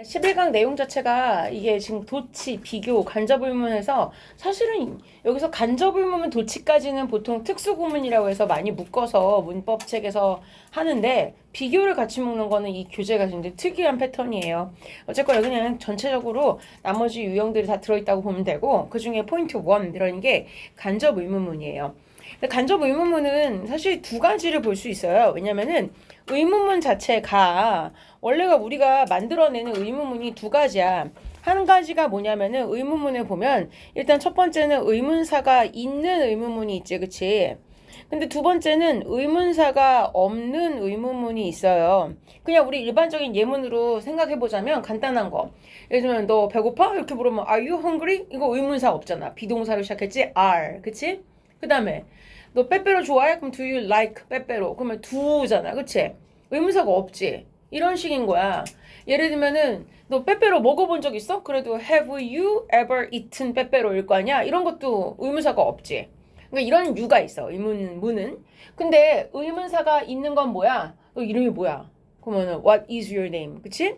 11강 내용 자체가 이게 지금 도치, 비교, 간접의문에서 사실은 여기서 간접의문 도치까지는 보통 특수구문이라고 해서 많이 묶어서 문법책에서 하는데 비교를 같이 묶는 거는 이 교재가 굉장히 특이한 패턴이에요. 어쨌거나 그냥 전체적으로 나머지 유형들이 다 들어있다고 보면 되고 그 중에 포인트 1 이런 게 간접의문문이에요. 근데 간접의문문은 사실 두 가지를 볼 수 있어요. 왜냐면은 의문문 자체가 원래가 우리가 만들어내는 의문문이 두 가지야. 한 가지가 뭐냐면은 의문문을 보면 일단 첫 번째는 의문사가 있는 의문문이 있지, 그치? 근데 두 번째는 의문사가 없는 의문문이 있어요. 그냥 우리 일반적인 예문으로 생각해보자면 간단한 거. 예를 들면 너 배고파? 이렇게 물으면 Are you hungry? 이거 의문사 없잖아. 비동사로 시작했지? are. 그치? 그 다음에 너 빼빼로 좋아해? 그럼 do you like 빼빼로? 그러면 do잖아. 그치? 의문사가 없지. 이런 식인 거야. 예를 들면은 너 빼빼로 먹어본 적 있어? 그래도 have you ever eaten 빼빼로일 거 아니야? 이런 것도 의문사가 없지. 그러니까 이런 유가 있어. 의문문은. 근데 의문사가 있는 건 뭐야? 너 이름이 뭐야? 그러면은 what is your name? 그치?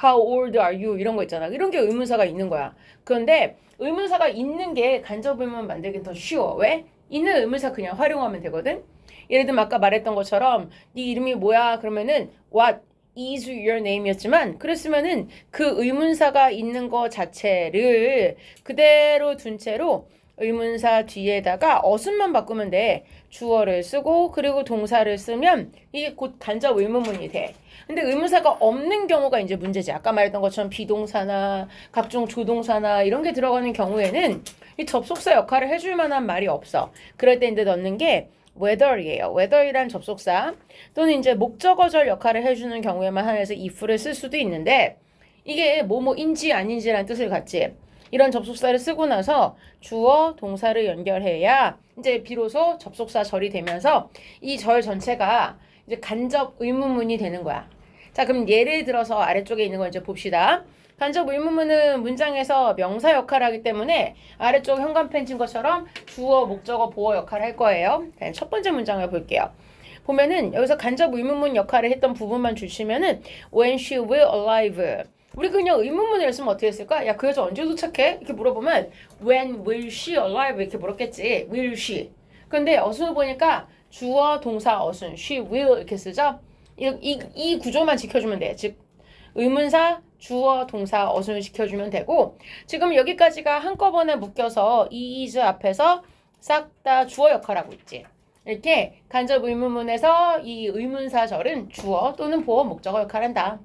How old are you? 이런 거 있잖아. 이런 게 의문사가 있는 거야. 그런데 의문사가 있는 게 간접의문 만들긴 더 쉬워. 왜? 있는 의문사 그냥 활용하면 되거든. 예를 들면 아까 말했던 것처럼 네 이름이 뭐야? 그러면은 what is your name이었지만 그랬으면은 그 의문사가 있는 거 자체를 그대로 둔 채로 의문사 뒤에다가 어순만 바꾸면 돼. 주어를 쓰고 그리고 동사를 쓰면 이게 곧 간접 의문문이 돼. 근데 의문사가 없는 경우가 이제 문제지. 아까 말했던 것처럼 비동사나 각종 조동사나 이런 게 들어가는 경우에는 이 접속사 역할을 해줄 만한 말이 없어. 그럴 때 이제 넣는 게 whether이에요. whether이란 접속사 또는 이제 목적어절 역할을 해주는 경우에만 한해서 if를 쓸 수도 있는데 이게 뭐뭐인지 아닌지라는 뜻을 갖지. 이런 접속사를 쓰고 나서 주어, 동사를 연결해야 이제 비로소 접속사 절이 되면서 이 절 전체가 이제 간접 의문문이 되는 거야. 자, 그럼 예를 들어서 아래쪽에 있는 거 이제 봅시다. 간접 의문문은 문장에서 명사 역할을 하기 때문에 아래쪽 현관 펜친 것처럼 주어, 목적어, 보어 역할을 할 거예요. 첫 번째 문장을 볼게요. 보면은 여기서 간접 의문문 역할을 했던 부분만 주시면은 when she will arrive. 우리 그냥 의문문을 쓰면 어떻게 했을까? 야, 그 여자 언제 도착해? 이렇게 물어보면 when will she arrive? 이렇게 물었겠지. will she. 근데 어순을 보니까 주어, 동사, 어순 she will 이렇게 쓰죠. 이 구조만 지켜주면 돼. 즉 의문사, 주어, 동사, 어순을 지켜주면 되고 지금 여기까지가 한꺼번에 묶여서 is 앞에서 싹 다 주어 역할을 하고 있지. 이렇게 간접 의문문에서 이 의문사절은 주어 또는 보어, 목적어 역할을 한다.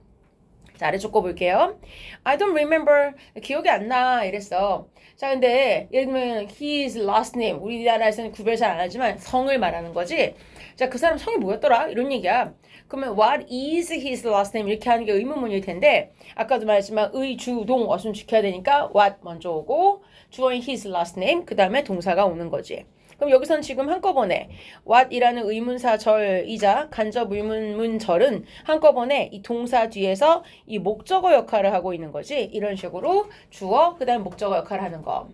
자, 아래쪽 거 볼게요. I don't remember. 기억이 안 나. 이랬어. 자, 근데 예를 들면 his last name. 우리나라에서는 구별 잘 안 하지만 성을 말하는 거지. 자, 그 사람 성이 뭐였더라? 이런 얘기야. 그러면 what is his last name? 이렇게 하는 게 의문문일 텐데 아까도 말했지만 의, 주, 동, 어순 지켜야 되니까 what 먼저 오고 주어인 his last name 그 다음에 동사가 오는 거지. 그럼 여기서는 지금 한꺼번에 what이라는 의문사절이자 간접 의문문절은 한꺼번에 이 동사 뒤에서 이 목적어 역할을 하고 있는 거지. 이런 식으로 주어 그 다음에 목적어 역할을 하는 거.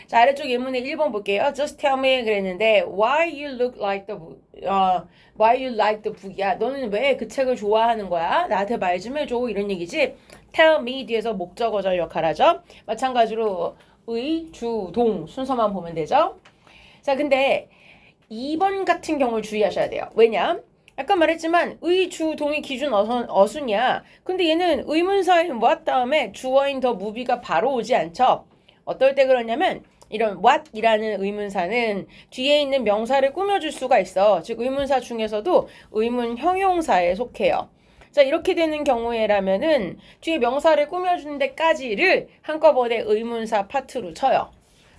자, 아래쪽 예문의 1번 볼게요. Just tell me 그랬는데 why you look like the why you like the book이야. 너는 왜 그 책을 좋아하는 거야? 나한테 말 좀 해줘. 이런 얘기지. Tell me 뒤에서 목적어절 역할 하죠. 마찬가지로 의, 주, 동 순서만 보면 되죠. 자, 근데 2번 같은 경우를 주의하셔야 돼요. 왜냐? 아까 말했지만 의, 주, 동이 기준 어순이야. 근데 얘는 의문사인 what 다음에 주어인 더 movie가 바로 오지 않죠. 어떨 때 그러냐면 이런 what이라는 의문사는 뒤에 있는 명사를 꾸며줄 수가 있어. 즉 의문사 중에서도 의문 형용사에 속해요. 자, 이렇게 되는 경우에라면은 뒤에 명사를 꾸며주는 데까지를 한꺼번에 의문사 파트로 쳐요.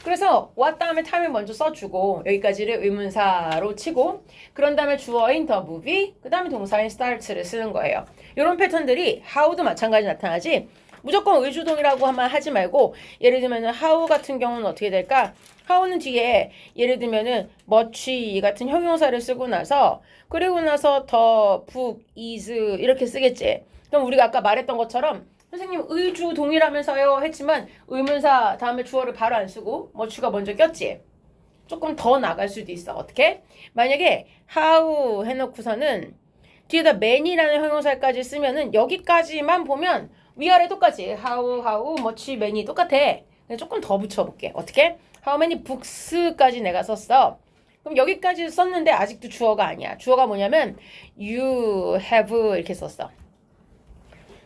그래서 what 다음에 time을 먼저 써주고 여기까지를 의문사로 치고 그런 다음에 주어인 the movie 그 다음에 동사인 start를 쓰는 거예요. 이런 패턴들이 how도 마찬가지 나타나지 무조건 의주동이라고 하면 하지 말고 예를 들면 how 같은 경우는 어떻게 될까? how는 뒤에 예를 들면은 much 같은 형용사를 쓰고 나서 그리고 나서 the book is 이렇게 쓰겠지. 그럼 우리가 아까 말했던 것처럼 선생님 의주 동일하면서요 했지만 의문사 다음에 주어를 바로 안 쓰고 much가 먼저 꼈지. 조금 더 나갈 수도 있어. 어떻게? 만약에 how 해놓고서는 뒤에다 man이라는 형용사까지 쓰면은 여기까지만 보면 위아래 똑같이 how much many 똑같아. 그냥 조금 더 붙여볼게. 어떻게? how many books까지 내가 썼어. 그럼 여기까지 썼는데 아직도 주어가 아니야. 주어가 뭐냐면 you have 이렇게 썼어.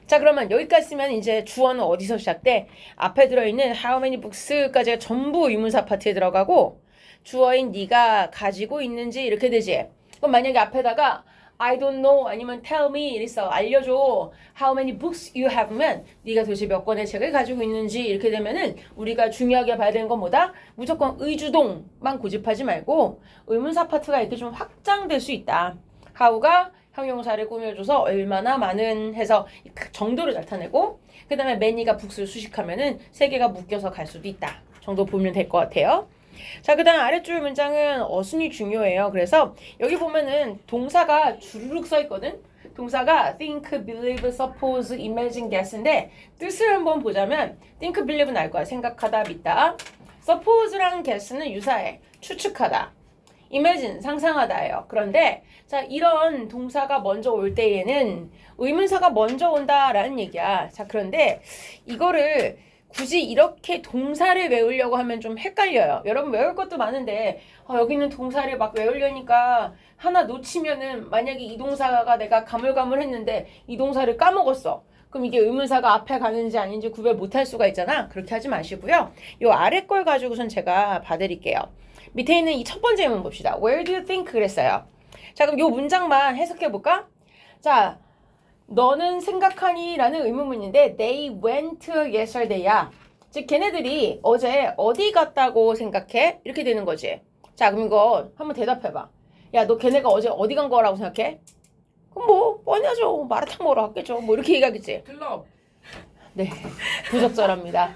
자, 그러면 여기까지 쓰면 이제 주어는 어디서 시작돼? 앞에 들어있는 how many books까지가 전부 의문사 파트에 들어가고 주어인 네가 가지고 있는지 이렇게 되지. 그럼 만약에 앞에다가 I don't know 아니면 tell me 이랬어. 알려줘. How many books you have면 네가 도대체 몇 권의 책을 가지고 있는지 이렇게 되면은 우리가 중요하게 봐야 되는 건 뭐다? 무조건 의주동만 고집하지 말고 의문사 파트가 이렇게 좀 확장될 수 있다. how가 형용사를 꾸며줘서 얼마나 많은 해서 그 정도를 나타내고 그 다음에 many가 books를 수식하면은 세 개가 묶여서 갈 수도 있다. 정도 보면 될 것 같아요. 자, 그 다음 아래줄 문장은 어순이 중요해요. 그래서 여기 보면은 동사가 주르륵 써 있거든. 동사가 think, believe, suppose, imagine, guess인데 뜻을 한번 보자면 think, believe는 알 거야. 생각하다, 믿다. suppose랑 guess는 유사해. 추측하다. imagine, 상상하다예요. 그런데 자, 이런 동사가 먼저 올 때에는 의문사가 먼저 온다라는 얘기야. 자, 그런데 이거를 굳이 이렇게 동사를 외우려고 하면 좀 헷갈려요. 여러분 외울 것도 많은데 여기 있는 동사를 막 외우려니까 하나 놓치면은 만약에 이 동사가 내가 가물가물했는데 이 동사를 까먹었어. 그럼 이게 의문사가 앞에 가는지 아닌지 구별 못할 수가 있잖아. 그렇게 하지 마시고요. 요 아래 걸 가지고선 제가 봐드릴게요. 밑에 있는 이 첫 번째 문장 봅시다. Where do you think? 그랬어요. 자, 그럼 요 문장만 해석해볼까? 자, 너는 생각하니? 라는 의문문인데 They went yesterday야. 즉 걔네들이 어제 어디 갔다고 생각해? 이렇게 되는 거지. 자, 그럼 이거 한번 대답해봐. 야, 너 걔네가 어제 어디 간 거라고 생각해? 그럼 뭐 뻔하죠. 마라탕 먹으러 갔겠죠. 뭐 이렇게 얘기하겠지. 클럽. 네, 부적절합니다.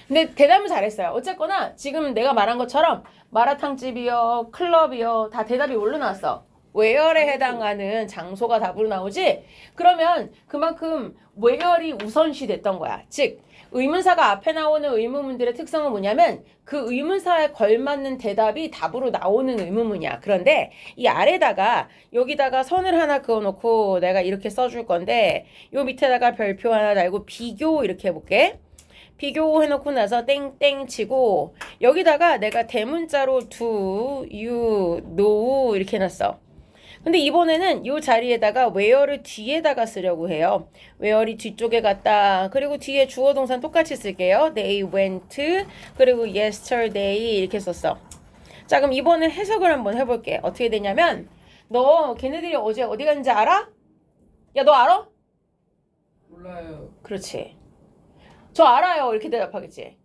근데 대답은 잘했어요. 어쨌거나 지금 내가 말한 것처럼 마라탕집이요, 클럽이요 다 대답이 올라놨어. where에 해당하는 장소가 답으로 나오지? 그러면 그만큼 where이 우선시 됐던 거야. 즉 의문사가 앞에 나오는 의문문들의 특성은 뭐냐면 그 의문사에 걸맞는 대답이 답으로 나오는 의문문이야. 그런데 이 아래다가 여기다가 선을 하나 그어놓고 내가 이렇게 써줄 건데 요 밑에다가 별표 하나 달고 비교 이렇게 해볼게. 비교 해놓고 나서 땡땡 치고 여기다가 내가 대문자로 do, you, know 이렇게 해놨어. 근데 이번에는 이 자리에다가 where를 뒤에다가 쓰려고 해요. where이 뒤쪽에 갔다. 그리고 뒤에 주어 동사는 똑같이 쓸게요. They went 그리고 yesterday 이렇게 썼어. 자, 그럼 이번엔 해석을 한번 해볼게. 어떻게 되냐면 너 걔네들이 어제 어디 갔는지 알아? 야, 너 알아? 몰라요. 그렇지. 저 알아요. 이렇게 대답하겠지.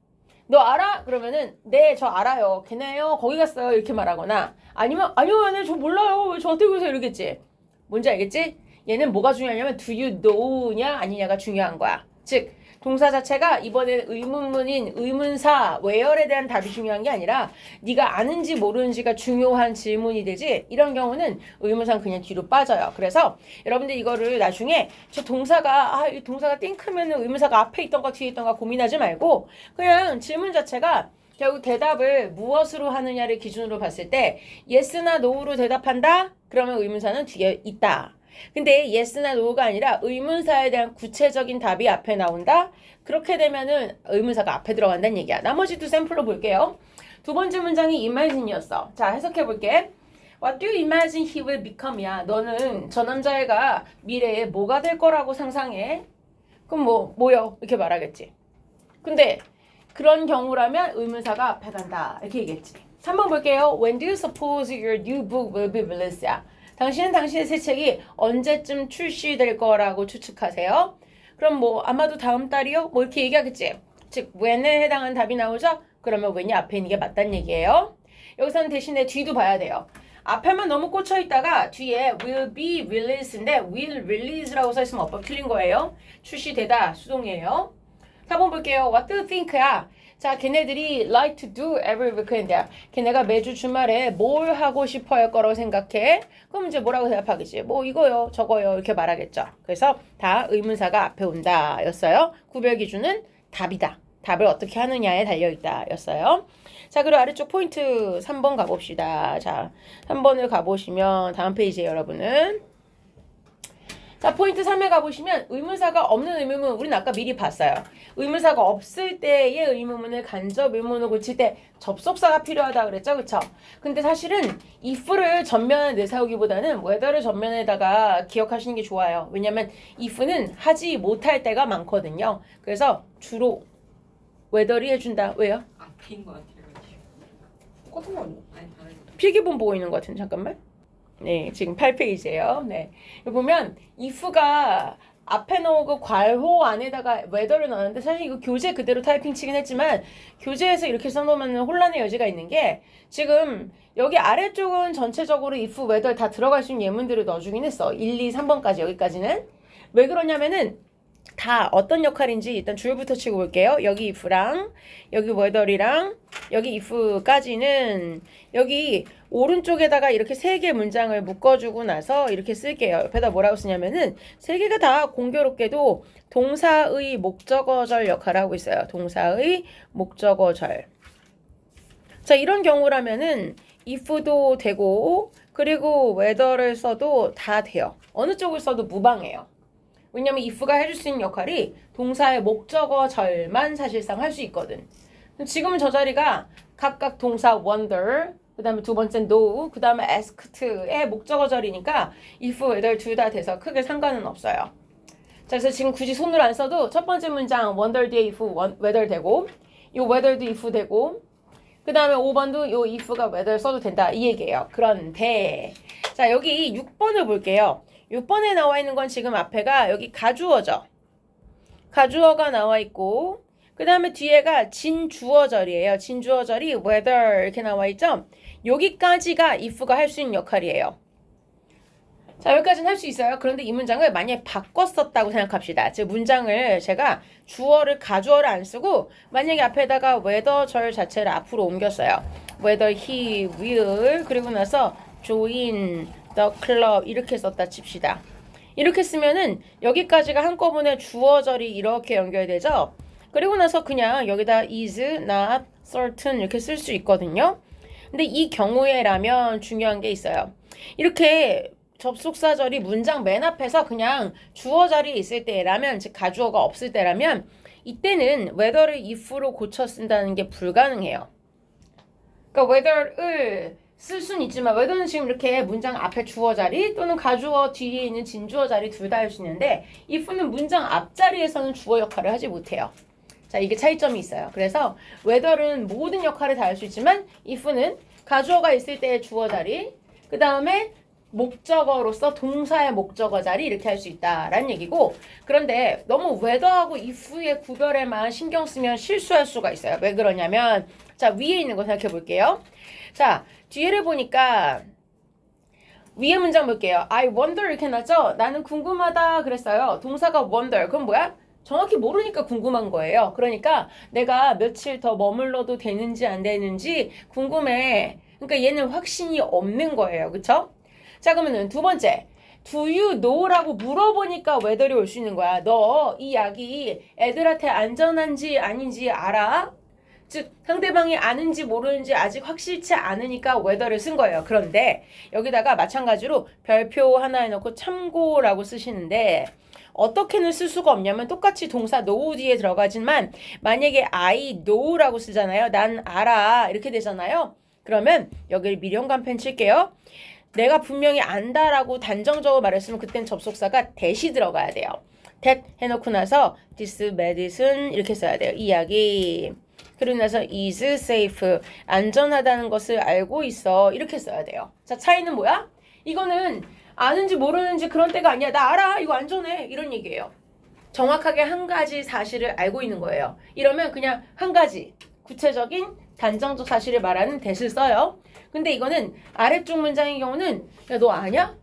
너 알아? 그러면은 네, 저 알아요. 걔네요. 거기 갔어요. 이렇게 말하거나 아니면 아니요, 네, 저 몰라요. 왜 저한테 그러세요? 이러겠지. 뭔지 알겠지? 얘는 뭐가 중요하냐면 do you know냐 아니냐가 중요한 거야. 즉 동사 자체가 이번엔 의문문인 의문사 where에 대한 답이 중요한 게 아니라 네가 아는지 모르는지가 중요한 질문이 되지. 이런 경우는 의문사는 그냥 뒤로 빠져요. 그래서 여러분들 이거를 나중에 저 동사가 이 동사가 think면은 의문사가 앞에 있던가 뒤에 있던가 고민하지 말고 그냥 질문 자체가 결국 대답을 무엇으로 하느냐를 기준으로 봤을 때 yes나 no로 대답한다? 그러면 의문사는 뒤에 있다. 근데 yes나 no가 아니라 의문사에 대한 구체적인 답이 앞에 나온다? 그렇게 되면은 의문사가 앞에 들어간다는 얘기야. 나머지 두 샘플로 볼게요. 두 번째 문장이 imagine이었어. 자, 해석해 볼게. What do you imagine he will become야. 너는 저 남자애가 미래에 뭐가 될 거라고 상상해? 그럼 뭐요? 이렇게 말하겠지. 근데 그런 경우라면 의문사가 앞에 간다. 이렇게 얘기했지. 3번 볼게요. When do you suppose your new book will be released? 당신은 당신의 새 책이 언제쯤 출시될 거라고 추측하세요? 그럼 아마도 다음 달이요? 이렇게 얘기하겠지. 즉 when에 해당하는 답이 나오죠? 그러면 when이 앞에 있는 게 맞다는 얘기예요. 여기서는 대신에 뒤도 봐야 돼요. 앞에만 너무 꽂혀 있다가 뒤에 will be released인데 will release라고 써 있으면 어법 틀린 거예요. 출시되다 수동이에요. 4번 볼게요. What do you think야? 자, 걔네들이 like to do every weekend야. 걔네가 매주 주말에 뭘 하고 싶어 할 거라고 생각해? 그럼 이제 뭐라고 대답하겠지? 이거요, 저거요 이렇게 말하겠죠. 그래서 다 의문사가 앞에 온다 였어요. 구별 기준은 답이다. 답을 어떻게 하느냐에 달려있다 였어요. 자, 그리고 아래쪽 포인트 3번 가봅시다. 자, 3번을 가보시면 다음 페이지에 여러분은 자, 포인트 3에 가보시면 의문사가 없는 의문문, 우리는 아까 미리 봤어요. 의문사가 없을 때의 의문문을 간접 의문으로 고칠 때 접속사가 필요하다 그랬죠, 그쵸? 근데 사실은 if를 전면에 내세우기보다는 whether를 전면에다가 기억하시는 게 좋아요. 왜냐면 if는 하지 못할 때가 많거든요. 그래서 주로 whether이 해준다. 왜요? 앞인 것 같아요. 똑같은 거 아니야? 아니 다른. 필기본 보고 있는 것 같은데 잠깐만. 네, 지금 8페이지예요. 네, 여기 보면 if가 앞에 넣고 괄호 안에다가 whether를 넣었는데 사실 이거 교재 그대로 타이핑 치긴 했지만 교재에서 이렇게 써놓으면 혼란의 여지가 있는 게 지금 여기 아래쪽은 전체적으로 if, whether 다 들어갈 수 있는 예문들을 넣어주긴 했어. 1, 2, 3번까지 여기까지는. 왜 그러냐면은 다 어떤 역할인지 일단 줄부터 치고 볼게요. 여기 if랑 여기 whether이랑 여기 if까지는 여기 오른쪽에다가 이렇게 세 개 문장을 묶어주고 나서 이렇게 쓸게요. 옆에다 뭐라고 쓰냐면은 세 개가 다 공교롭게도 동사의 목적어절 역할을 하고 있어요. 동사의 목적어절. 자, 이런 경우라면은 if도 되고 그리고 whether를 써도 다 돼요. 어느 쪽을 써도 무방해요. 왜냐면 if가 해줄 수 있는 역할이 동사의 목적어절만 사실상 할 수 있거든. 지금은 저 자리가 각각 동사 wonder, 그 다음에 두 번째는 know, 그 다음에 asked의 목적어절이니까 if, whether 둘 다 돼서 크게 상관은 없어요. 자, 그래서 지금 굳이 손으로 안 써도 첫 번째 문장 wonder 뒤에 if, whether 되고 이 whether도 if 되고 그 다음에 5번도 이 if가 whether 써도 된다 이 얘기예요. 그런데 자, 여기 6번을 볼게요. 6번에 나와 있는 건 지금 앞에가 여기 가주어죠. 가주어가 나와 있고 그 다음에 뒤에가 진주어절이에요. 진주어절이 whether 이렇게 나와 있죠. 여기까지가 if가 할 수 있는 역할이에요. 자, 여기까지는 할 수 있어요. 그런데 이 문장을 만약에 바꿨었다고 생각합시다. 즉 문장을 제가 주어를 가주어를 안 쓰고 만약에 앞에다가 whether 절 자체를 앞으로 옮겼어요. whether he will 그리고 나서 join the club 이렇게 썼다 칩시다. 이렇게 쓰면은 여기까지가 한꺼번에 주어절이 이렇게 연결되죠. 그리고 나서 그냥 여기다 is, not, certain 이렇게 쓸 수 있거든요. 근데 이 경우에라면 중요한 게 있어요. 이렇게 접속사절이 문장 맨 앞에서 그냥 주어 자리에 있을 때라면, 즉 가주어가 없을 때라면 이때는 whether를 if로 고쳐 쓴다는 게 불가능해요. 그러니까 whether를 쓸 수는 있지만 whether는 지금 이렇게 문장 앞에 주어 자리 또는 가주어 뒤에 있는 진주어 자리 둘 다 할 수 있는데 if는 문장 앞자리에서는 주어 역할을 하지 못해요. 자, 이게 차이점이 있어요. 그래서 whether는 모든 역할을 다 할 수 있지만 if는 가주어가 있을 때의 주어 자리 그 다음에 목적어로서 동사의 목적어 자리 이렇게 할 수 있다라는 얘기고, 그런데 너무 whether하고 if의 구별에만 신경 쓰면 실수할 수가 있어요. 왜 그러냐면 자, 위에 있는 거 생각해 볼게요. 자, 뒤에를 보니까 위에 문장 볼게요. I wonder 이렇게 나죠? 나는 궁금하다 그랬어요. 동사가 wonder. 그럼 뭐야? 정확히 모르니까 궁금한 거예요. 그러니까 내가 며칠 더 머물러도 되는지 안 되는지 궁금해. 그러니까 얘는 확신이 없는 거예요. 그쵸? 자, 그러면은 두 번째. Do you know라고 물어보니까 whether이 올 수 있는 거야. 너 이 약이 애들한테 안전한지 아닌지 알아? 즉 상대방이 아는지 모르는지 아직 확실치 않으니까 whether를 쓴 거예요. 그런데 여기다가 마찬가지로 별표 하나에 넣고 참고라고 쓰시는데 어떻게는 쓸 수가 없냐면 똑같이 동사 know 뒤에 들어가지만 만약에 I know라고 쓰잖아요. 난 알아 이렇게 되잖아요. 그러면 여기를 미련간펜 칠게요. 내가 분명히 안다라고 단정적으로 말했으면 그땐 접속사가 that이 들어가야 돼요. that 해놓고 나서 this medicine 이렇게 써야 돼요. 이 약이. 그리고 나서 is safe 안전하다는 것을 알고 있어 이렇게 써야 돼요. 자, 차이는 뭐야? 이거는 아는지 모르는지 그런 때가 아니야. 나 알아 이거 안전해 이런 얘기예요. 정확하게 한 가지 사실을 알고 있는 거예요. 이러면 그냥 한 가지 구체적인 단정적 사실을 말하는 that을 써요. 근데 이거는 아래쪽 문장의 경우는 야, 너 아냐?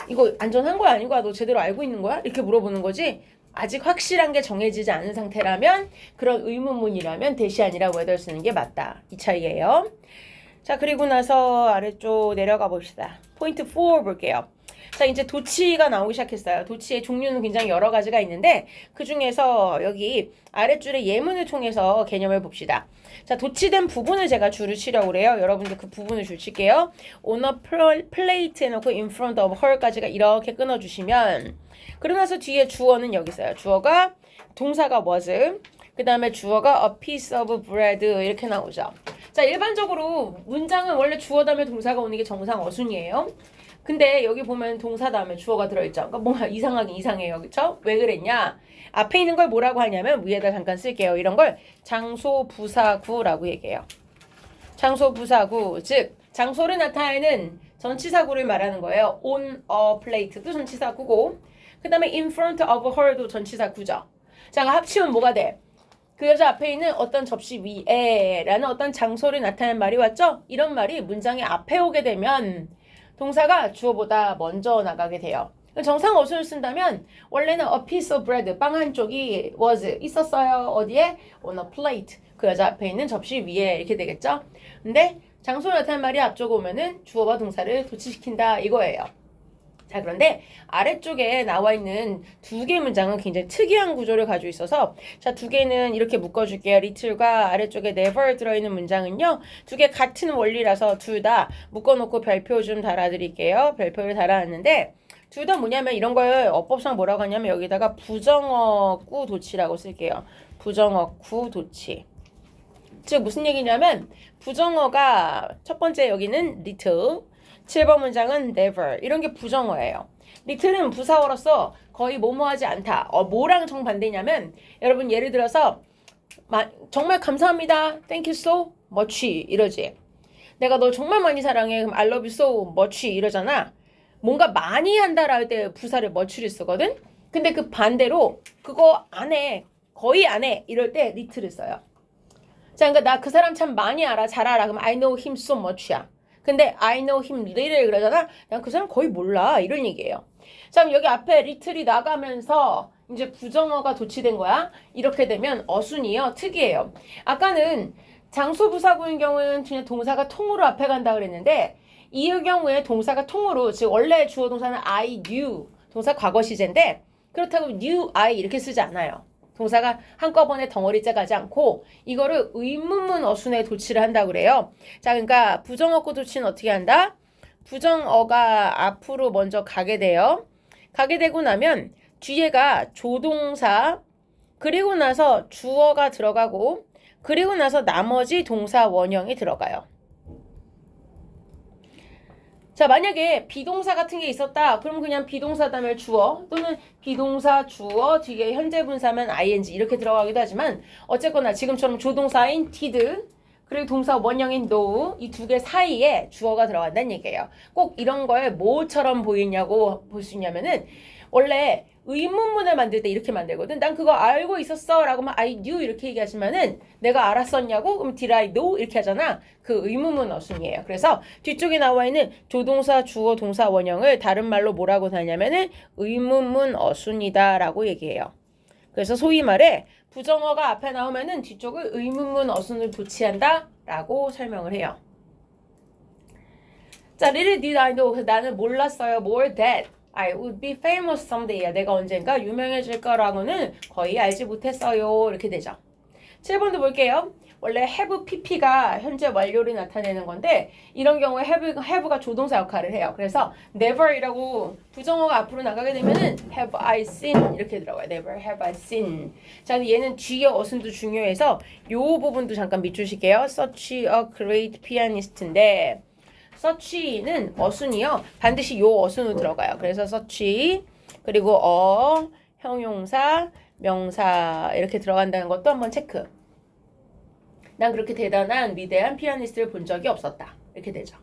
이거 안전한 거야 아닌 거야? 너 제대로 알고 있는 거야? 이렇게 물어보는 거지. 아직 확실한 게 정해지지 않은 상태라면 그런 의문문이라면 that이 아니라 whether 쓰는 게 맞다. 이 차이예요. 자, 그리고 나서 아래쪽 내려가 봅시다. 포인트 4 볼게요. 자, 이제 도치가 나오기 시작했어요. 도치의 종류는 굉장히 여러 가지가 있는데 그 중에서 여기 아랫줄에 예문을 통해서 개념을 봅시다. 자, 도치된 부분을 제가 줄을 치려고 그래요. 여러분들 그 부분을 줄 칠게요. On a plate 해놓고 in front of her까지가 이렇게 끊어주시면 그러고 나서 뒤에 주어는 여기 있어요. 주어가 동사가 was, 그 다음에 주어가 a piece of bread 이렇게 나오죠. 자, 일반적으로 문장은 원래 주어 다음에 동사가 오는 게 정상 어순이에요. 근데 여기 보면 동사 다음에 주어가 들어있죠. 그러니까 뭔가 이상하긴 이상해요. 그쵸? 왜 그랬냐? 앞에 있는 걸 뭐라고 하냐면 위에다 잠깐 쓸게요. 이런 걸 장소부사구라고 얘기해요. 장소부사구, 즉 장소를 나타내는 전치사구를 말하는 거예요. On a plate도 전치사구고 그 다음에 in front of her도 전치사구죠. 자, 합치면 뭐가 돼? 그 여자 앞에 있는 어떤 접시 위에 라는 어떤 장소를 나타내는 말이 왔죠? 이런 말이 문장의 앞에 오게 되면 동사가 주어보다 먼저 나가게 돼요. 정상 어순을 쓴다면 원래는 a piece of bread, 빵 한 쪽이 was, 있었어요. 어디에? on a plate. 그 여자 앞에 있는 접시 위에 이렇게 되겠죠? 근데 장소를 나타내는 말이 앞쪽에 오면은 주어와 동사를 도치시킨다 이거예요. 자, 그런데 아래쪽에 나와 있는 두 개의 문장은 굉장히 특이한 구조를 가지고 있어서 자, 두 개는 이렇게 묶어줄게요. little과 아래쪽에 never 들어있는 문장은요. 두 개 같은 원리라서 둘 다 묶어놓고 별표 좀 달아드릴게요. 별표를 달아놨는데 둘 다 뭐냐면 이런 걸 어법상 뭐라고 하냐면 여기다가 부정어구 도치라고 쓸게요. 부정어구 도치. 즉 무슨 얘기냐면 부정어가 첫 번째 여기는 little, 7번 문장은 never 이런 게 부정어예요. little은 부사어로서 거의 뭐뭐하지 않다. 뭐랑 정반대냐면 여러분 예를 들어서 정말 감사합니다. Thank you so much 이러지. 내가 너 정말 많이 사랑해. 그럼 I love you so much 이러잖아. 뭔가 많이 한다라 할 때 부사를 much를 쓰거든. 근데 그 반대로 그거 안 해. 거의 안 해. 이럴 때 little를 써요. 자, 그러니까 나 그 사람 참 많이 알아. 잘 알아. 그럼 I know him so much야. 근데 I know him little 그러잖아. 난 그 사람 거의 몰라. 이런 얘기예요. 자, 그럼 여기 앞에 little이 나가면서 이제 부정어가 도치된 거야. 이렇게 되면 어순이요. 특이해요. 아까는 장소부사구인 경우는 그냥 동사가 통으로 앞에 간다 그랬는데 이 경우에 동사가 통으로, 즉 원래 주어 동사는 I knew, 동사 과거 시제인데 그렇다고 knew I 이렇게 쓰지 않아요. 동사가 한꺼번에 덩어리째 가지 않고 이거를 의문문 어순에 도치를 한다고 그래요. 자, 그러니까 부정어구 도치는 어떻게 한다? 부정어가 앞으로 먼저 가게 돼요. 가게 되고 나면 뒤에가 조동사, 그리고 나서 주어가 들어가고 그리고 나서 나머지 동사 원형이 들어가요. 자, 만약에 비동사 같은 게 있었다. 그럼 그냥 비동사 다음에 주어 또는 비동사 주어 뒤에 현재 분사면 ing 이렇게 들어가기도 하지만 어쨌거나 지금처럼 조동사인 did 그리고 동사 원형인 know 이 두 개 사이에 주어가 들어간다는 얘기예요. 꼭 이런 걸 뭐처럼 보이냐고 볼 수 있냐면은 원래 의문문을 만들 때 이렇게 만들거든. 난 그거 알고 있었어 라고 하면 I knew 이렇게 얘기하시면은 내가 알았었냐고? 그럼 did I know? 이렇게 하잖아. 그 의문문 어순이에요. 그래서 뒤쪽에 나와 있는 조동사, 주어, 동사 원형을 다른 말로 뭐라고 하냐면은 의문문 어순이다 라고 얘기해요. 그래서 소위 말해 부정어가 앞에 나오면은 뒤쪽을 의문문 어순을 도치한다 라고 설명을 해요. 자, little did I know. 나는 몰랐어요. more that I would be famous someday. 내가 언젠가 유명해질 거라고는 거의 알지 못했어요. 이렇게 되죠. 7번도 볼게요. 원래 have pp가 현재 완료를 나타내는 건데 이런 경우에 have가 조동사 역할을 해요. 그래서 never이라고 부정어가 앞으로 나가게 되면은 have I seen 이렇게 들어가요. never have I seen. 자, 얘는 뒤에 어순도 중요해서 요 부분도 잠깐 밑줄실게요. such a great pianist인데 such는 어순이요. 반드시 요 어순으로 들어가요. 그래서 such 그리고 형용사, 명사 이렇게 들어간다는 것도 한번 체크. 난 그렇게 대단한 위대한 피아니스트를 본 적이 없었다. 이렇게 되죠.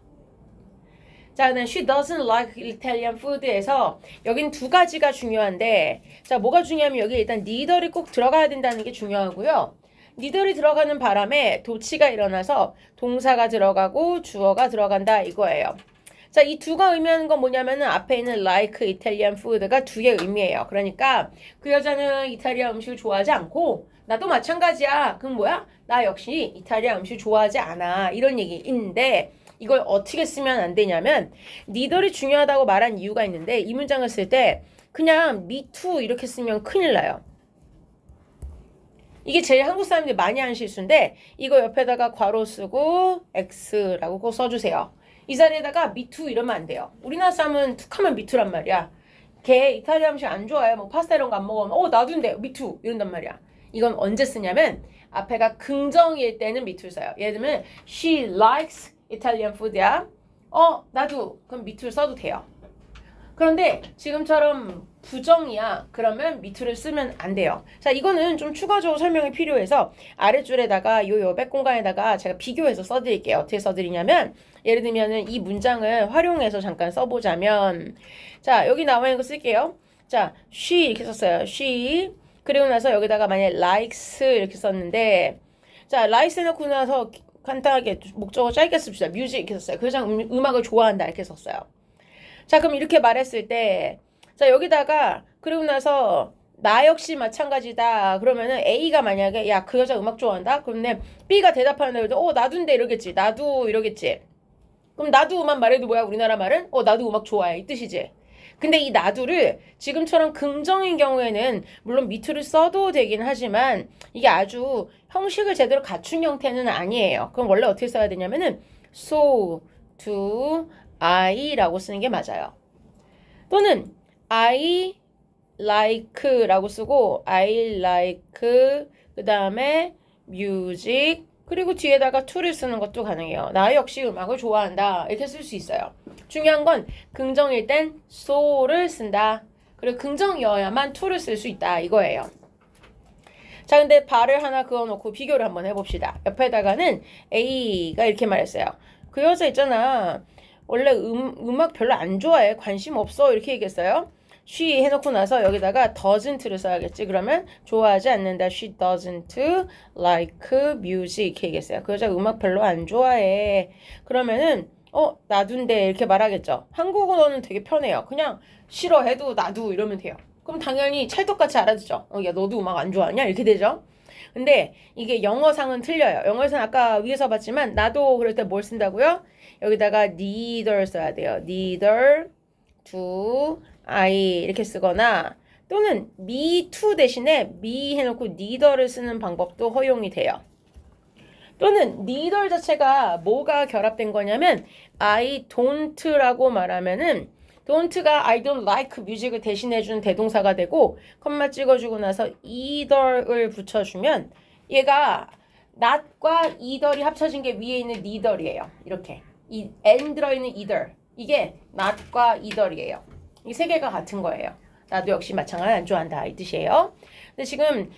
자, 그다음 she doesn't like Italian food에서 여긴 두 가지가 중요한데 자, 뭐가 중요하면 여기 일단 neither이 꼭 들어가야 된다는 게 중요하고요. 니들이 들어가는 바람에 도치가 일어나서 동사가 들어가고 주어가 들어간다 이거예요. 자, 이 두가 의미하는 건 뭐냐면은 앞에 있는 like Italian food가 두 개의 의미예요. 그러니까 그 여자는 이탈리아 음식을 좋아하지 않고 나도 마찬가지야. 그럼 뭐야? 나 역시 이탈리아 음식 좋아하지 않아. 이런 얘기인데 이걸 어떻게 쓰면 안 되냐면 neither이 중요하다고 말한 이유가 있는데 이 문장을 쓸 때 그냥 me too 이렇게 쓰면 큰일 나요. 이게 제일 한국 사람들이 많이 하는 실수인데 이거 옆에다가 괄호 쓰고 x라고 꼭 써주세요. 이 자리에다가 me too 이러면 안 돼요. 우리나라 사람은 툭하면 me too란 말이야. 걔 이탈리아 음식 안 좋아해. 뭐 파스타 이런 거 안 먹으면 나도인데 me too 이런단 말이야. 이건 언제 쓰냐면 앞에가 긍정일 때는 me too 써요. 예를 들면 she likes Italian food야. 나도. 그럼 me too 써도 돼요. 그런데 지금처럼 부정이야. 그러면 me too를 쓰면 안 돼요. 자, 이거는 좀 추가적으로 설명이 필요해서 아랫줄에다가 요 여백 공간에다가 제가 비교해서 써드릴게요. 어떻게 써드리냐면 예를 들면은 이 문장을 활용해서 잠깐 써보자면 자, 여기 나와 있는 거 쓸게요. 자, she 이렇게 썼어요. she. 그리고 나서 여기다가 만약에 likes 이렇게 썼는데 자, likes 해놓고 나서 간단하게 목적어 짧게 씁시다. music 이렇게 썼어요. 그 여자가 음악을 좋아한다 이렇게 썼어요. 자, 그럼 이렇게 말했을 때 자, 여기다가 그리고 나서 나 역시 마찬가지다. 그러면은 A가 만약에 야, 그 여자 음악 좋아한다? 그러면 B가 대답하는데 그래도 나도인데 이러겠지. 나도 이러겠지. 그럼 나도만 말해도 뭐야? 우리나라 말은 나도 음악 좋아해 이 뜻이지. 근데 이 나도를 지금처럼 긍정인 경우에는 물론 me too를 써도 되긴 하지만 이게 아주 형식을 제대로 갖춘 형태는 아니에요. 그럼 원래 어떻게 써야 되냐면은 so, do, I라고 쓰는 게 맞아요. 또는 I like라고 쓰고 I like 그 다음에 music 그리고 뒤에다가 to를 쓰는 것도 가능해요. 나 역시 음악을 좋아한다 이렇게 쓸 수 있어요. 중요한 건 긍정일 땐 so를 쓴다. 그리고 긍정이어야만 to를 쓸 수 있다 이거예요. 자, 근데 발을 하나 그어놓고 비교를 한번 해봅시다. 옆에다가는 A가 이렇게 말했어요. 그 여자 있잖아. 원래 음악 별로 안 좋아해. 관심 없어. 이렇게 얘기했어요. she 해놓고 나서 여기다가 doesn't를 써야겠지. 그러면 좋아하지 않는다. she doesn't like music 이렇게 얘기했어요. 그 여자 음악 별로 안 좋아해. 그러면은 나도인데 이렇게 말하겠죠. 한국어는 되게 편해요. 그냥 싫어해도 나도 이러면 돼요. 그럼 당연히 찰떡같이 알아듣죠. 야, 너도 음악 안 좋아하냐? 이렇게 되죠. 근데 이게 영어상은 틀려요. 영어에서는 아까 위에서 봤지만 나도 그럴 때 뭘 쓴다고요? 여기다가 neither 써야 돼요. neither, do, I 이렇게 쓰거나 또는 me too 대신에 me 해놓고 neither를 쓰는 방법도 허용이 돼요. 또는 neither 자체가 뭐가 결합된 거냐면 I don't라고 말하면은 don't가 I don't like music을 대신해주는 대동사가 되고 컴마 찍어주고 나서 either을 붙여주면 얘가 not과 either이 합쳐진 게 위에 있는 neither이에요. 이렇게 이 n 들어있는 either 이게 not과 either이에요. 이 세 개가 같은 거예요. 나도 역시 마찬가지 안 좋아한다 이 뜻이에요. 근데 지금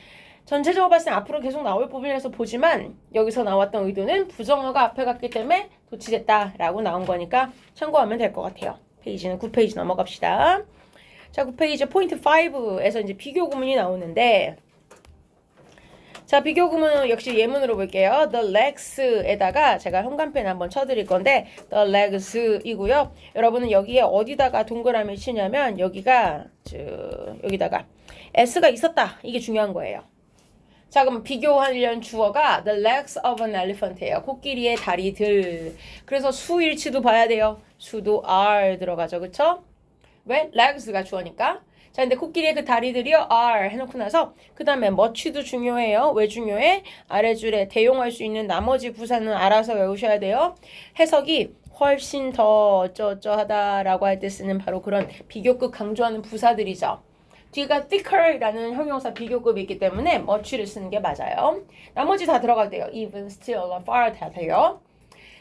전체적으로 봤을 때 앞으로 계속 나올 부분이라서 보지만 여기서 나왔던 의도는 부정어가 앞에 갔기 때문에 도치됐다라고 나온 거니까 참고하면 될 것 같아요. 페이지는 9페이지 넘어갑시다. 자, 9페이지 포인트 5에서 이제 비교 구문이 나오는데 자, 비교 구문은 역시 예문으로 볼게요. The legs에다가 제가 현관펜 한번 쳐드릴 건데 the legs이고요. 여러분은 여기에 어디다가 동그라미 치냐면 여기다가 s가 있었다. 이게 중요한 거예요. 자, 그럼 비교하려는 주어가 the legs of an elephant예요. 코끼리의 다리들. 그래서 수일치도 봐야 돼요. 수도 are 들어가죠. 그쵸? 왜? legs가 주어니까. 자, 근데 코끼리의 그 다리들이요. are 해놓고 나서 그 다음에 much도 중요해요. 왜 중요해? 아래줄에 대용할 수 있는 나머지 부사는 알아서 외우셔야 돼요. 해석이 훨씬 더 어쩌어쩌하다라고 할 때 쓰는 바로 그런 비교급 강조하는 부사들이죠. 뒤가 thicker라는 형용사 비교급이 있기 때문에 much를 쓰는 게 맞아요. 나머지 다 들어가도 돼요. even, still, far 다 돼요.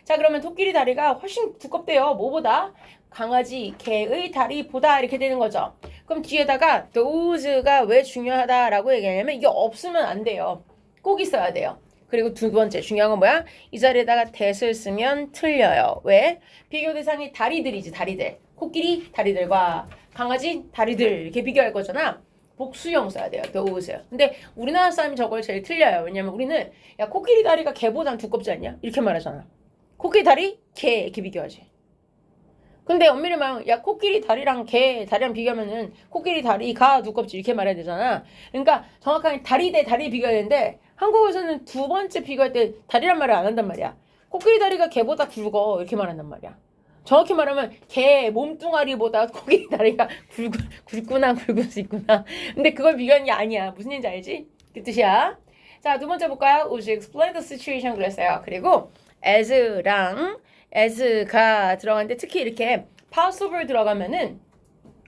자, 그러면 토끼리 다리가 훨씬 두껍대요. 뭐보다? 강아지, 개의 다리보다 이렇게 되는 거죠. 그럼 뒤에다가 those가 왜 중요하다라고 얘기하냐면 이게 없으면 안 돼요. 꼭 있어야 돼요. 그리고 두 번째 중요한 건 뭐야? 이 자리에다가 that을 쓰면 틀려요. 왜? 비교 대상이 다리들이지, 다리들. 코끼리 다리들과 강아지 다리들 이렇게 비교할 거잖아. 복수형 써야 돼요. those. 근데 우리나라 사람이 저걸 제일 틀려요. 왜냐면 우리는 야, 코끼리 다리가 개보단 두껍지 않냐? 이렇게 말하잖아. 코끼리 다리, 개 이렇게 비교하지. 근데 엄밀히 말하면 야, 코끼리 다리랑 개 다리랑 비교하면은 코끼리 다리가 두껍지 이렇게 말해야 되잖아. 그러니까 정확하게 다리 대 다리 비교해야 되는데 한국에서는 두 번째 비교할 때 다리란 말을 안 한단 말이야. 코끼리 다리가 개보다 굵어 이렇게 말한단 말이야. 정확히 말하면 개 몸뚱아리보다 코끼리 다리가 굵구나 굵을 수 있구나. 근데 그걸 비교하는 게 아니야. 무슨 얘기인지 알지? 그 뜻이야. 자, 두 번째 볼까요? Would you explain the situation 그랬어요. 그리고 as랑 as가 들어가는데 특히 이렇게 possible 들어가면은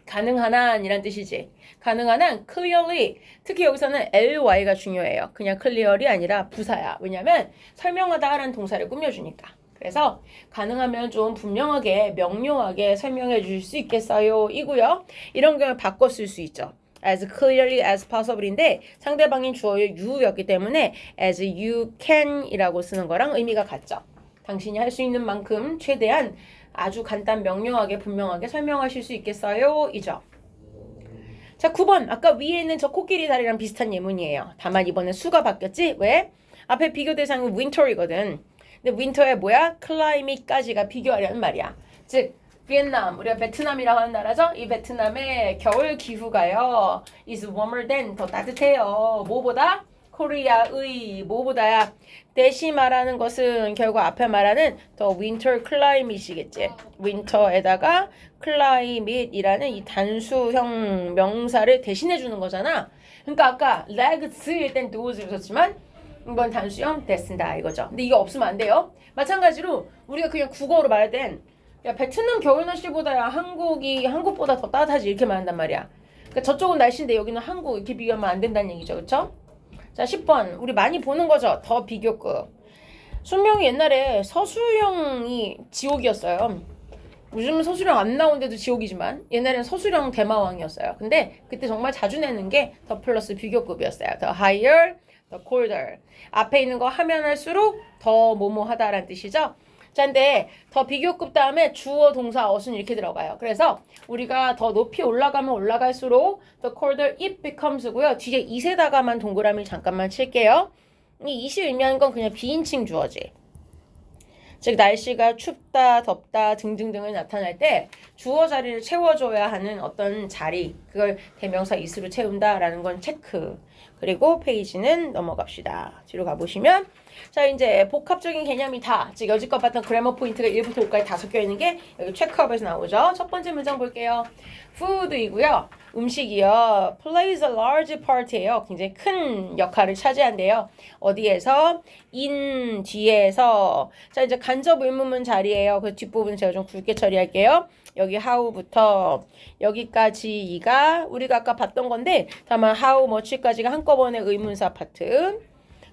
가능한 한이란 뜻이지. 가능한 한 clearly. 특히 여기서는 ly가 중요해요. 그냥 clearly 아니라 부사야. 왜냐면 설명하다라는 동사를 꾸며주니까. 그래서 가능하면 좀 분명하게 명료하게 설명해 주실 수 있겠어요? 이고요. 이런 경우에 바꿔 쓸 수 있죠. as clearly as possible인데 상대방인 주어의 you였기 때문에 as you can 이라고 쓰는 거랑 의미가 같죠. 당신이 할 수 있는 만큼 최대한 아주 간단 명료하게 분명하게 설명하실 수 있겠어요? 이죠. 자, 9번. 아까 위에 있는 저 코끼리 다리랑 비슷한 예문이에요. 다만 이번엔 수가 바뀌었지? 왜? 앞에 비교 대상은 winter이거든. 근데 winter에 뭐야? climate까지가 비교하려는 말이야. 즉 베트남, 우리가 베트남이라고 하는 나라죠? 이 베트남의 겨울 기후가요. is warmer than, 더 따뜻해요. 뭐보다? 코리아의 뭐보다야? 대신 말하는 것은 결국 앞에 말하는 더 winter climate이겠지. winter에다가 climate이라는 이 단수형 명사를 대신해 주는 거잖아. 그러니까 아까 legs일 땐 does를 썼지만 이번 단수형 됐습니다 이거죠. 근데 이게 없으면 안 돼요. 마찬가지로 우리가 그냥 국어로 말할 땐 야, 베트남 겨울 날씨보다 한국보다 더 따뜻하지 이렇게 말한단 말이야. 그러니까 저쪽은 날씨인데 여기는 한국 이렇게 비교하면 안 된다는 얘기죠. 그렇죠? 자, 10번. 우리 많이 보는 거죠. 더 비교급. 순명이 옛날에 서술형이 지옥이었어요. 요즘은 서술형 안 나오는데도 지옥이지만 옛날에는 서술형 대마왕이었어요. 근데 그때 정말 자주 내는 게 더 플러스 비교급이었어요. 더 higher, 더 colder. 앞에 있는 거 하면 할수록 더 뭐뭐하다라는 뜻이죠. 자, 근데 더 비교급 다음에 주어, 동사, 어순 이렇게 들어가요. 그래서 우리가 더 높이 올라가면 올라갈수록 the colder it becomes고요. 뒤에 it에다가만 동그라미 잠깐만 칠게요. 이 it이 의미하는 건 그냥 비인칭 주어지. 즉 날씨가 춥다, 덥다 등등등을 나타낼 때 주어 자리를 채워줘야 하는 어떤 자리, 그걸 대명사 it으로 채운다라는 건 체크. 그리고 페이지는 넘어갑시다. 뒤로 가보시면 자, 이제 복합적인 개념이 다, 즉 여지껏 봤던 그래머 포인트가 1부터 5까지 다 섞여 있는 게 여기 체크업에서 나오죠. 첫 번째 문장 볼게요. food이고요. 음식이요. plays a large part예요. 굉장히 큰 역할을 차지한대요. 어디에서? in 뒤에서. 자, 이제 간접 의문문 자리예요. 그 뒷부분 제가 좀 굵게 처리할게요. 여기 how부터 여기까지가 우리가 아까 봤던 건데 다만 how much까지가 한꺼번에 의문사 파트.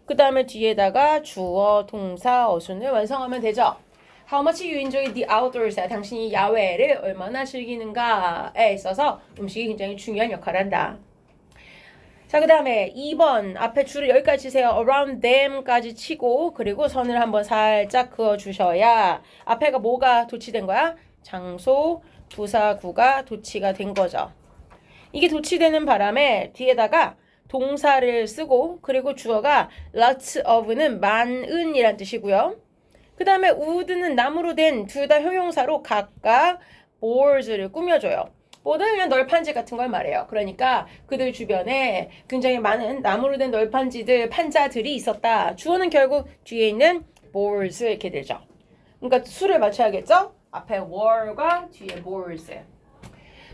그 다음에 뒤에다가 주어, 동사, 어순을 완성하면 되죠. How much you enjoy the outdoors? 당신이 야외를 얼마나 즐기는가에 있어서 음식이 굉장히 중요한 역할을 한다. 자, 그 다음에 2번 앞에 줄을 여기까지 치세요. around them까지 치고 그리고 선을 한번 살짝 그어주셔야 앞에가 뭐가 도치된 거야? 장소, 부사구가 도치가 된 거죠. 이게 도치되는 바람에 뒤에다가 동사를 쓰고 그리고 주어가 lots of는 많은이란 뜻이고요. 그 다음에 would는 나무로 된 둘 다 형용사로 각각 boards를 꾸며줘요. board는 그냥 널판지 같은 걸 말해요. 그러니까 그들 주변에 굉장히 많은 나무로 된 널판지들, 판자들이 있었다. 주어는 결국 뒤에 있는 boards 이렇게 되죠. 그러니까 수를 맞춰야겠죠? 앞에 were과 뒤에 boards.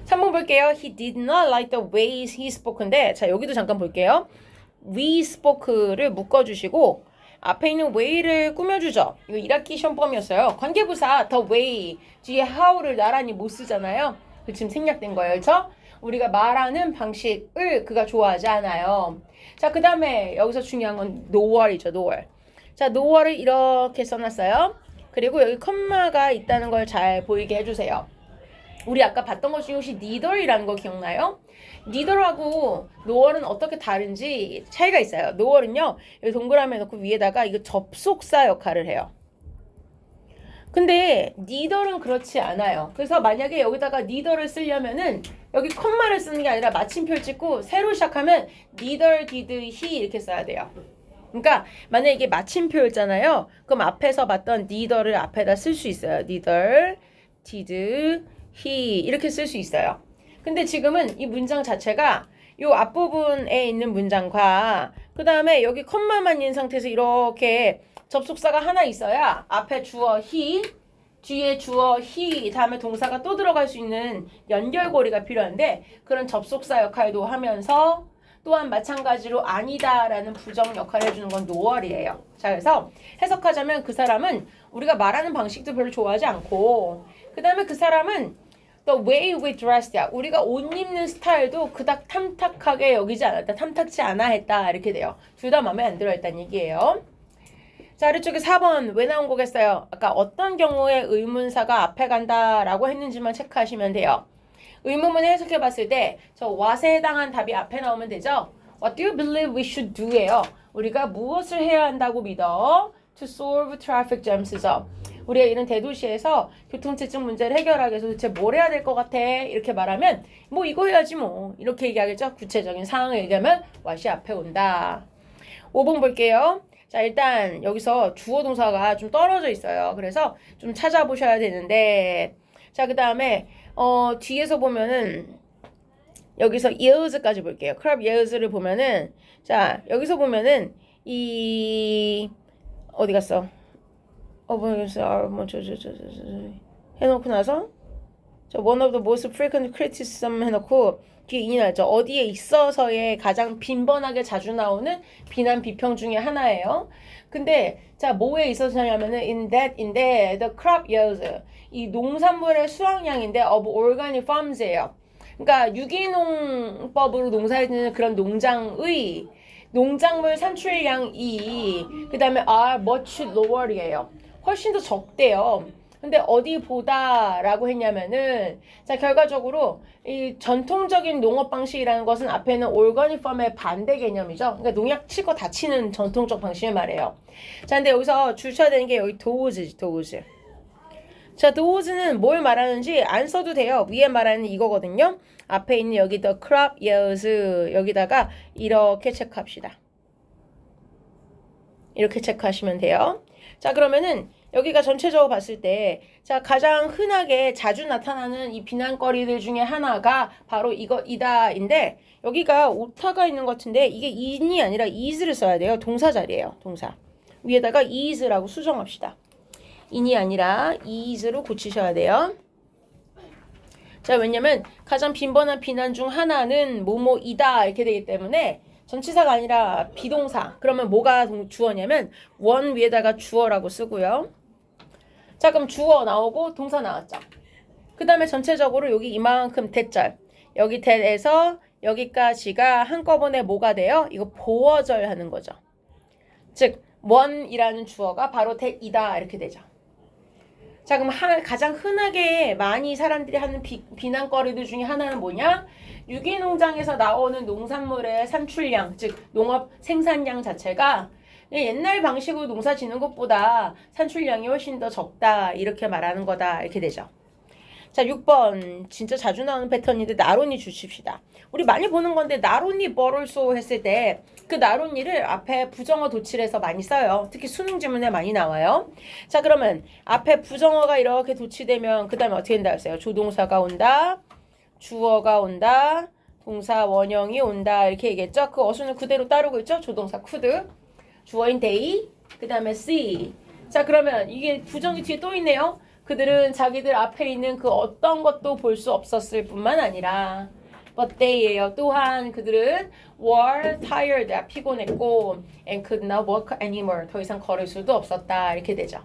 3번 볼게요. He did not like the ways he spoke인데 자 여기도 잠깐 볼게요. We spoke를 묶어주시고 앞에 있는 way를 꾸며주죠. 이거 1학기 시험범이었어요. 관계부사 the way 뒤에 how를 나란히 못 쓰잖아요. 그 지금 생략된 거예요. 그렇죠? 우리가 말하는 방식을 그가 좋아하지 않아요. 자, 그 다음에 여기서 중요한 건 nowhere이죠. nowhere. 자, nowhere를 이렇게 써놨어요. 그리고 여기 컴마가 있다는 걸 잘 보이게 해주세요. 우리 아까 봤던 것 중에 혹시 neither이라는 거 기억나요? neither하고 nowhere는 어떻게 다른지 차이가 있어요. nowhere는요. 여기 동그라미 놓고 위에다가 이거 접속사 역할을 해요. 근데 neither는 그렇지 않아요. 그래서 만약에 여기다가 neither를 쓰려면은 여기 컴마를 쓰는 게 아니라 마침표를 찍고 새로 시작하면 neither did he 이렇게 써야 돼요. 그러니까 만약에 이게 마침표였잖아요. 그럼 앞에서 봤던 neither를 앞에다 쓸 수 있어요. neither did he 이렇게 쓸 수 있어요. 근데 지금은 이 문장 자체가 이 앞부분에 있는 문장과 그 다음에 여기 컴마만 있는 상태에서 이렇게 접속사가 하나 있어야 앞에 주어 he, 뒤에 주어 he, 다음에 동사가 또 들어갈 수 있는 연결고리가 필요한데 그런 접속사 역할도 하면서 또한 마찬가지로 아니다라는 부정 역할을 해주는 건 noel이에요. 자, 그래서 해석하자면 그 사람은 우리가 말하는 방식도 별로 좋아하지 않고 그 다음에 그 사람은 the way we dressed야. 우리가 옷 입는 스타일도 그닥 탐탁하게 여기지 않았다. 탐탁치 않아 했다. 이렇게 돼요. 둘 다 마음에 안 들어 했다는 얘기예요. 자, 아래쪽에 4번 왜 나온 거겠어요? 아까 어떤 경우에 의문사가 앞에 간다라고 했는지만 체크하시면 돼요. 의문문을 해석해 봤을 때 저 what에 해당한 답이 앞에 나오면 되죠. What do you believe we should do예요. 우리가 무엇을 해야 한다고 믿어? To solve traffic jams죠. 우리가 이런 대도시에서 교통체증 문제를 해결하기 위해서 도대체 뭘 해야 될 것 같아? 이렇게 말하면 뭐 이거 해야지 뭐 이렇게 얘기하겠죠. 구체적인 상황을 얘기하면 what이 앞에 온다. 5번 볼게요. 자, 일단 여기서 주어 동사가 좀 떨어져 있어요. 그래서 좀 찾아보셔야 되는데 자, 그 다음에 뒤에서 보면은 여기서 yes까지 볼게요. crop yes를 보면은 자, 여기서 보면은 이 어디 갔어? 해놓고 나서 저 one of the most frequent criticism 해놓고 뒤에 인이 나죠. 어디에 있어서의 가장 빈번하게 자주 나오는 비난 비평 중에 하나예요. 근데 자, 뭐에 있어서냐면은 in인데 the crop yields 이 농산물의 수확량인데 of organic farms예요. 그러니까 유기농법으로 농사짓는 그런 농장의 농작물 산출량이 그 다음에 are much lower이에요. 훨씬 더 적대요. 근데 어디보다라고 했냐면은 자, 결과적으로 이 전통적인 농업 방식이라는 것은 앞에는 올가닉 팜의 반대 개념이죠. 그러니까 농약 칠 거 다 치는 전통적 방식을 말해요. 자, 근데 여기서 주셔야 되는 게 여기 도우즈. 자, does는 뭘 말하는지 안 써도 돼요. 위에 말하는 이거거든요. 앞에 있는 여기 the crop yields 여기다가 이렇게 체크합시다. 이렇게 체크하시면 돼요. 자, 그러면은 여기가 전체적으로 봤을 때 자, 가장 흔하게 자주 나타나는 이 비난거리들 중에 하나가 바로 이다인데 여기가 오타가 있는 것 같은데 이게 in이 아니라 is를 써야 돼요. 동사 자리예요. 동사. 위에다가 is라고 수정합시다. in이 아니라 is로 고치셔야 돼요. 자, 왜냐면 가장 빈번한 비난 중 하나는 뭐뭐이다 이렇게 되기 때문에 전치사가 아니라 비동사. 그러면 뭐가 주어냐면 원 위에다가 주어라고 쓰고요. 자, 그럼 주어 나오고 동사 나왔죠. 그 다음에 전체적으로 여기 이만큼 대절. 여기 대에서 여기까지가 한꺼번에 뭐가 돼요? 이거 보어절 하는 거죠. 즉 원이라는 주어가 바로 대이다 이렇게 되죠. 자, 그럼 가장 흔하게 많이 사람들이 하는 비난거리들 중에 하나는 뭐냐? 유기농장에서 나오는 농산물의 산출량, 즉 농업 생산량 자체가 옛날 방식으로 농사 짓는 것보다 산출량이 훨씬 더 적다 이렇게 말하는 거다 이렇게 되죠. 자, 6번 진짜 자주 나오는 패턴인데 나론이 주십시다. 우리 많이 보는 건데 나론이 벌을소 했을 때 그 나론이를 앞에 부정어 도치해서 많이 써요. 특히 수능 지문에 많이 나와요. 자, 그러면 앞에 부정어가 이렇게 도치되면 그 다음에 어떻게 된다 했어요? 조동사가 온다. 주어가 온다. 동사 원형이 온다. 이렇게 얘기했죠. 그 어순을 그대로 따르고 있죠. 조동사 could. 주어인 they. 그 다음에 see. 자, 그러면 이게 부정이 뒤에 또 있네요. 그들은 자기들 앞에 있는 그 어떤 것도 볼 수 없었을 뿐만 아니라 but they예요. 또한 그들은 were tired. 피곤했고 and could not walk anymore. 더 이상 걸을 수도 없었다. 이렇게 되죠.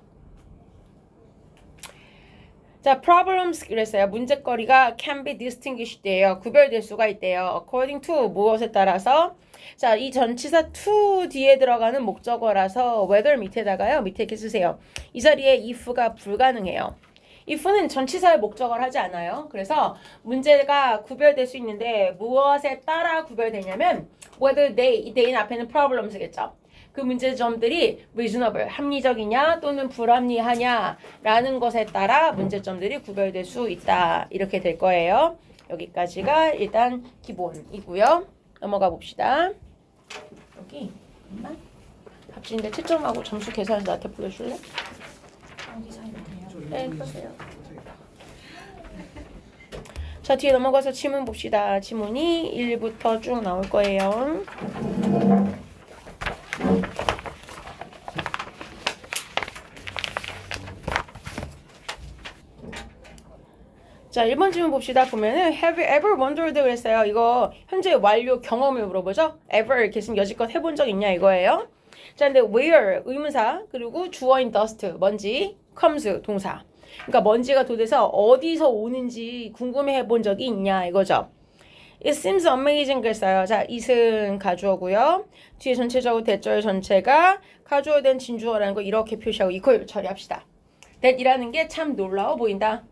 자, problems 그랬어요. 문제거리가 can be distinguished 돼요. 구별될 수가 있대요. according to 무엇에 따라서 자, 이 전치사 to 뒤에 들어가는 목적어라서 whether 밑에다가요. 밑에 이렇게 쓰세요. 이 자리에 if가 불가능해요. if는 전치사의 목적어를 하지 않아요. 그래서 문제가 구별될 수 있는데 무엇에 따라 구별되냐면 whether they는 앞에는 problems겠죠. 그 문제점들이 reasonable, 합리적이냐 또는 불합리하냐 라는 것에 따라 문제점들이 구별될 수 있다. 이렇게 될 거예요. 여기까지가 일단 기본이고요. 넘어가 봅시다. 여기 밥집인데 채점하고 점수 계산해서 나한테 보여줄래? 네, 그러세요. 자, 뒤에 넘어가서 지문 봅시다. 지문이 1부터 쭉 나올 거예요. 자, 1번 질문 봅시다. 보면은 have you ever wondered 그랬어요. 이거 현재 완료 경험을 물어보죠. ever 이렇게 했으면 여지껏 해본 적 있냐 이거예요. 자, 근데 where 의문사 그리고 주어인 dust 먼지 comes 동사. 그러니까 먼지가 도대체 어디서 오는지 궁금해 해본 적이 있냐 이거죠. It seems amazing 그랬어요. 자, it은 가주어고요. 뒤에 전체적으로 대절 전체가 가주어된 진주어라는 거 이렇게 표시하고 이걸 처리합시다. that이라는 게 참 놀라워 보인다.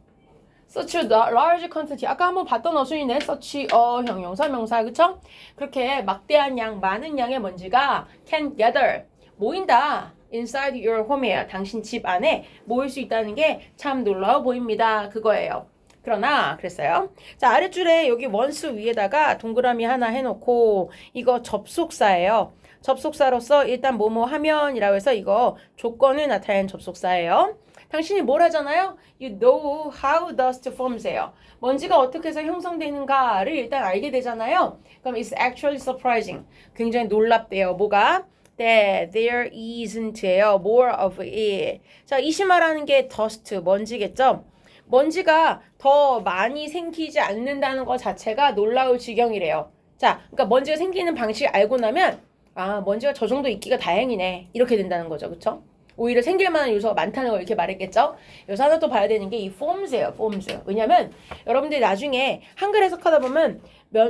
such a large quantity. 아까 한번 봤던 어순이네. such a 형용사 명사 그쵸? 그렇게 막대한 양, 많은 양의 먼지가 can gather 모인다. inside your home이에요. 당신 집 안에 모일 수 있다는 게 참 놀라워 보입니다. 그거예요. 그러나 그랬어요. 자, 아랫줄에 여기 once 위에다가 동그라미 하나 해놓고 이거 접속사예요. 접속사로서 일단 뭐뭐 하면이라고 해서 이거 조건을 나타내는 접속사예요. 당신이 뭘 하잖아요? You know how dust forms예요. 먼지가 어떻게 해서 형성되는가를 일단 알게 되잖아요. 그럼 it's actually surprising. 굉장히 놀랍대요. 뭐가? That there isn't예요. More of it. 자, 이시 말하는 게 dust, 먼지겠죠? 먼지가 더 많이 생기지 않는다는 것 자체가 놀라울 지경이래요. 자, 그러니까 먼지가 생기는 방식을 알고 나면 아, 먼지가 저 정도 있기가 다행이네. 이렇게 된다는 거죠. 그쵸? 오히려 생길 만한 요소가 많다는 걸 이렇게 말했겠죠? 여기서 하나 또 봐야 되는 게 이 forms예요. forms. 왜냐면 여러분들이 나중에 한글 해석하다 보면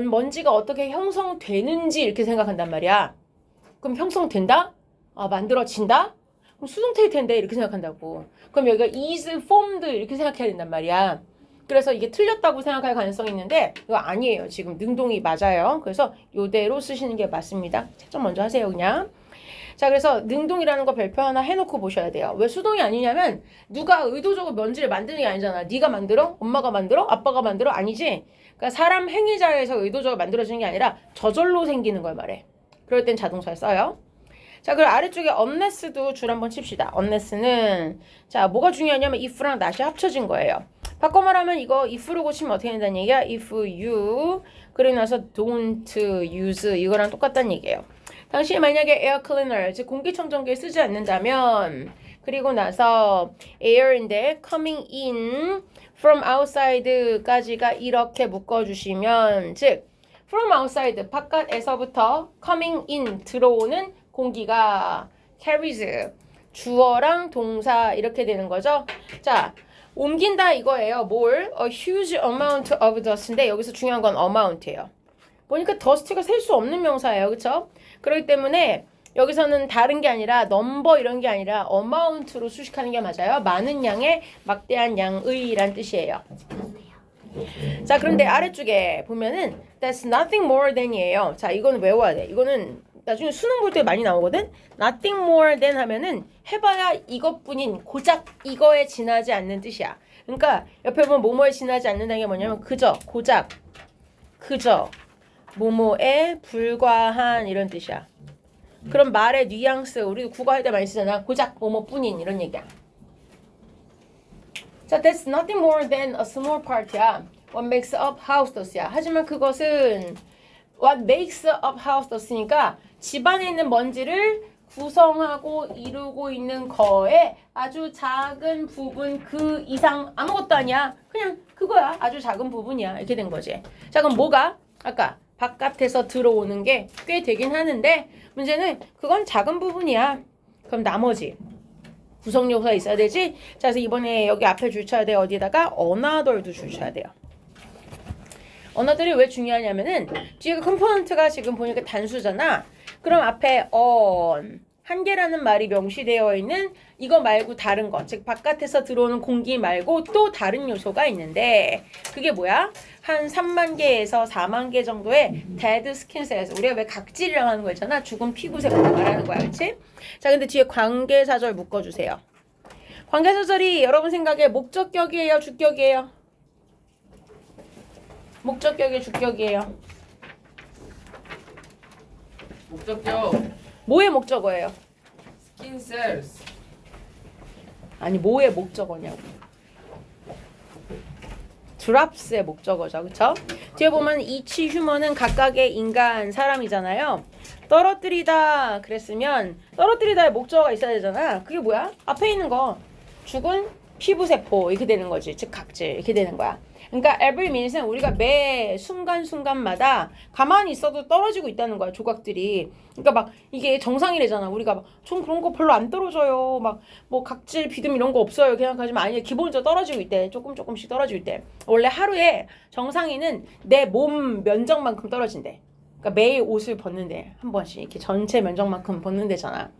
먼지가 어떻게 형성되는지 이렇게 생각한단 말이야. 그럼 형성된다? 아, 만들어진다? 그럼 수동태일 텐데 이렇게 생각한다고. 그럼 여기가 is formed 이렇게 생각해야 된단 말이야. 그래서 이게 틀렸다고 생각할 가능성이 있는데 이거 아니에요. 지금 능동이 맞아요. 그래서 이대로 쓰시는 게 맞습니다. 채점 먼저 하세요. 그냥. 자, 그래서 능동이라는 거 별표 하나 해놓고 보셔야 돼요. 왜 수동이 아니냐면 누가 의도적으로 먼지를 만드는 게 아니잖아. 네가 만들어? 엄마가 만들어? 아빠가 만들어? 아니지? 그러니까 사람 행위자에서 의도적으로 만들어지는 게 아니라 저절로 생기는 걸 말해. 그럴 땐 자동사를 써요. 자, 그리고 아래쪽에 unless도 줄 한번 칩시다. unless는 자, 뭐가 중요하냐면 if랑 not이 합쳐진 거예요. 바꿔 말하면 이거 if로 고치면 어떻게 된다는 얘기야? if you 그리고 나서 don't use 이거랑 똑같다는 얘기예요. 당신이 만약에 air cleaner 즉 공기청정기를 쓰지 않는다면 그리고 나서 air인데 coming in from outside까지가 이렇게 묶어주시면 즉 from outside 바깥에서부터 coming in 들어오는 공기가 carries 주어랑 동사 이렇게 되는 거죠. 자, 옮긴다 이거예요. 뭘? A huge amount of dust인데 여기서 중요한 건 amount예요. 보니까 dust가 셀 수 없는 명사예요. 그렇죠? 그렇기 때문에 여기서는 다른 게 아니라 넘버 이런 게 아니라 amount로 수식하는 게 맞아요. 많은 양의 막대한 양의란 뜻이에요. 자, 그런데 아래쪽에 보면은 that's nothing more than이에요. 자, 이거는 외워야 돼. 이거는 나중에 수능 볼 때 많이 나오거든. nothing more than 하면은 해봐야 이것뿐인 고작 이거에 지나지 않는 뜻이야. 그러니까 옆에 보면 뭐뭐에 지나지 않는다는 게 뭐냐면 그저 고작 그저 뭐뭐에 불과한 이런 뜻이야. 그럼 말의 뉘앙스 우리 국어 할 때 많이 쓰잖아. 고작 뭐뭐뿐인 이런 얘기야. 자, that's nothing more than a small part야. What makes up house dust야. 하지만 그것은 what makes up house dust니까 집안에 있는 먼지를 구성하고 이루고 있는 거에 아주 작은 부분 그 이상 아무것도 아니야. 그냥 그거야. 아주 작은 부분이야. 이렇게 된 거지. 자, 그럼 뭐가? 아까 바깥에서 들어오는 게 꽤 되긴 하는데 문제는 그건 작은 부분이야. 그럼 나머지 구성 요소가 있어야 되지. 자, 그래서 이번에 여기 앞에 줄 쳐야 돼. 어디에다가 another도 줄 쳐야 돼요. 언어들이 왜 중요하냐면은 뒤에 컴포넌트가 지금 보니까 단수잖아. 그럼 앞에 on 한 개라는 말이 명시되어 있는 이거 말고 다른 것, 즉 바깥에서 들어오는 공기 말고 또 다른 요소가 있는데 그게 뭐야? 한 3만 개에서 4만 개 정도의 dead skin cells. 우리가 왜 각질이라고 하는 거 있잖아. 죽은 피부색 말하는 거야. 그렇지? 자, 근데 뒤에 관계사절 묶어주세요. 관계사절이 여러분 생각에 목적격이에요? 주격이에요? 목적격이에요? 주격이에요? 목적격 뭐의 목적어예요? skin cells. 아니 뭐의 목적어냐고. drops의 목적어죠. 그쵸? 뒤에 보면 each human은 각각의 인간, 사람이잖아요. 떨어뜨리다 그랬으면 떨어뜨리다의 목적어가 있어야 되잖아. 그게 뭐야? 앞에 있는 거 죽은 피부세포 이렇게 되는 거지. 즉 각질 이렇게 되는 거야. 그러니까 every minute은 우리가 매 순간순간마다 가만히 있어도 떨어지고 있다는 거야, 조각들이. 그러니까 막 이게 정상이래잖아. 우리가 막 전 그런 거 별로 안 떨어져요. 막 뭐 각질, 비듬 이런 거 없어요. 그냥 하지만 아니야. 기본적으로 떨어지고 있대. 조금씩 떨어지고 있대. 원래 하루에 정상인은 내 몸 면적만큼 떨어진대. 그러니까 매일 옷을 벗는데 한 번씩 이렇게 전체 면적만큼 벗는데잖아.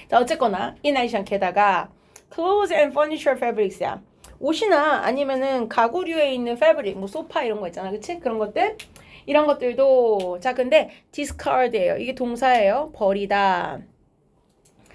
자, 어쨌거나 이 나이션 게다가 clothes and furniture fabrics야. 옷이나 아니면은 가구류에 있는 패브릭, 뭐 소파 이런 거 있잖아, 그치? 그런 것들, 이런 것들도. 자, 근데 discard예요. 이게 동사예요. 버리다.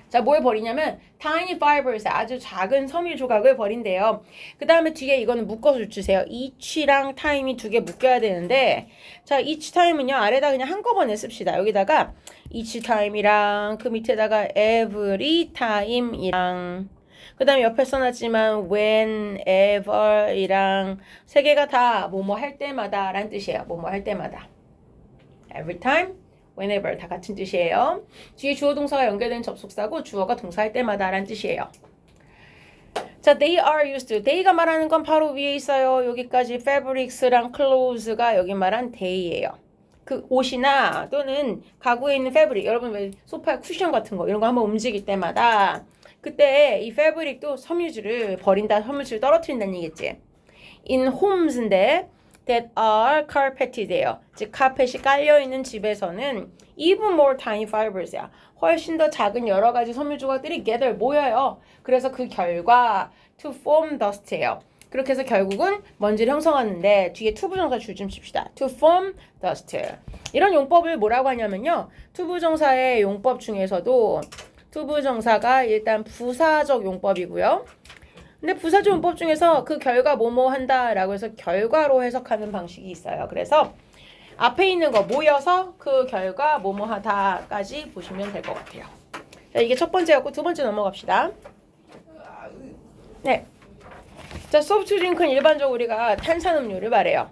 자, 뭘 버리냐면 tiny fibers, 아주 작은 섬유 조각을 버린대요. 그 다음에 뒤에 이거는 묶어서 주세요. each랑 time이 두 개 묶여야 되는데, 자, each time은요 아래다 그냥 한꺼번에 씁시다. 여기다가 each time이랑 그 밑에다가 every time이랑 그 다음에 옆에 써놨지만 whenever이랑 세 개가 다 뭐뭐 할 때마다 라는 뜻이에요. 뭐뭐 할 때마다. every time, whenever 다 같은 뜻이에요. 뒤에 주어 동사가 연결된 접속사고 주어가 동사할 때마다 라는 뜻이에요. 자, they are used to. they가 말하는 건 바로 위에 있어요. 여기까지 fabrics랑 clothes가 여기 말한 they예요. 그 옷이나 또는 가구에 있는 패브릭, 여러분 왜 소파에 쿠션 같은 거 이런 거 한번 움직일 때마다 그때 이 패브릭도 섬유질을 버린다, 섬유질을 떨어뜨린다는 얘기겠지. in homes인데 that are carpeted예요. 즉 카펫이 깔려있는 집에서는 even more tiny fibers야. 훨씬 더 작은 여러 가지 섬유 조각들이 gather 모여요. 그래서 그 결과 to form dust예요. 그렇게 해서 결국은 먼지를 형성하는데 뒤에 투부정사 줄 좀 칩시다. to form dust. 이런 용법을 뭐라고 하냐면요. 투부정사의 용법 중에서도 투부정사가 일단 부사적 용법이고요. 근데 부사적 용법 중에서 그 결과 뭐뭐 한다라고 해서 결과로 해석하는 방식이 있어요. 그래서 앞에 있는 거 모여서 그 결과 뭐뭐 하다까지 보시면 될 것 같아요. 자, 이게 첫 번째였고 두 번째 넘어갑시다. 네. 자, 소프트 드링크는 일반적으로 우리가 탄산음료를 말해요.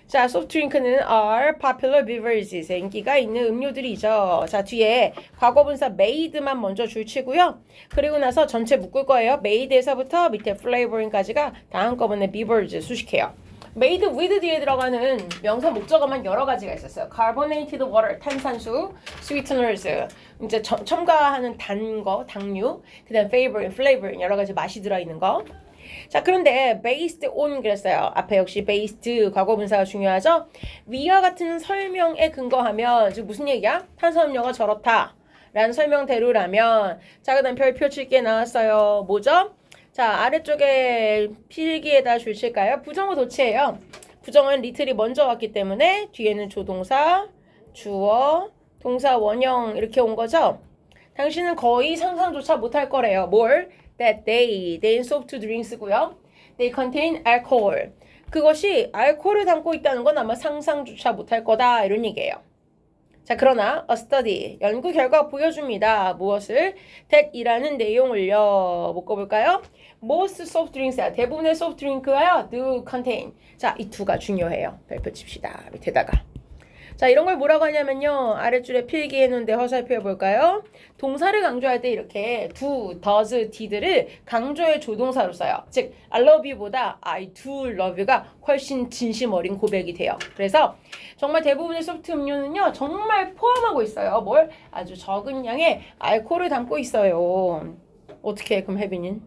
자, 소프트 드링크는 are popular beverages. 인기가 있는 음료들이죠. 자, 뒤에 과거분사 made만 먼저 줄치고요. 그리고 나서 전체 묶을 거예요. made에서부터 밑에 flavoring까지가 다 한꺼번에 beverage 수식해요. made with 뒤에 들어가는 명사 목적어만 여러 가지가 있었어요. carbonated water, 탄산수, sweeteners, 이제 첨가하는 단 거, 당류, 그 다음 flavoring, 여러 가지 맛이 들어있는 거. 자, 그런데 based on 그랬어요. 앞에 역시 based 과거분사가 중요하죠. 위와 같은 설명에 근거하면 즉 무슨 얘기야? 탄산음료가 저렇다 라는 설명대로라면, 자, 그 다음 별표 칠게 나왔어요. 뭐죠? 자, 아래쪽에 필기에다 줄 칠까요? 부정어 도치예요. 부정어는 리틀이 먼저 왔기 때문에 뒤에는 조동사, 주어, 동사 원형 이렇게 온 거죠. 당신은 거의 상상조차 못할 거래요. 뭘? That they는 soft drinks고요. They contain alcohol. 그것이 알코올을 담고 있다는 건 아마 상상조차 못할 거다 이런 얘기예요. 자, 그러나 a study, 연구 결과가 보여줍니다. 무엇을? that이라는 내용을요. 묶어볼까요? Most soft drinks야. 대부분의 soft drink가요. do contain. 자, 이 두가 중요해요. 별표 칩시다. 밑에다가. 자, 이런 걸 뭐라고 하냐면요. 아랫줄에 필기해놓은데 허살펴볼까요? 동사를 강조할 때 이렇게 do, does, did를 강조의 조동사로 써요. 즉, I love you보다 I do love you가 훨씬 진심 어린 고백이 돼요. 그래서 정말 대부분의 소프트 음료는요. 정말 포함하고 있어요. 뭘? 아주 적은 양의 알코올을 담고 있어요. 어떻게 해, 그럼 혜빈이는?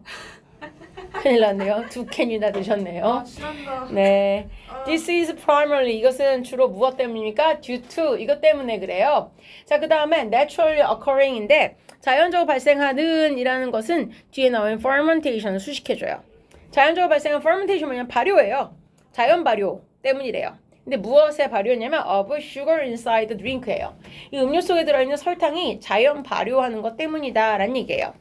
큰일 났네요. 2캔이나 드셨네요. 아, 싫어한다. 네. This is primarily. 이것은 주로 무엇 때문입니까? Due to. 이것 때문에 그래요. 자, 그 다음에 naturally occurring인데 자연적으로 발생하는 이라는 것은 뒤에 나오는 fermentation을 수식해줘요. 자연적으로 발생한 fermentation 뭐냐면 발효예요. 자연 발효 때문이래요. 근데 무엇의 발효냐면 of sugar inside the drink예요. 이 음료 속에 들어있는 설탕이 자연 발효하는 것 때문이다 라는 얘기예요.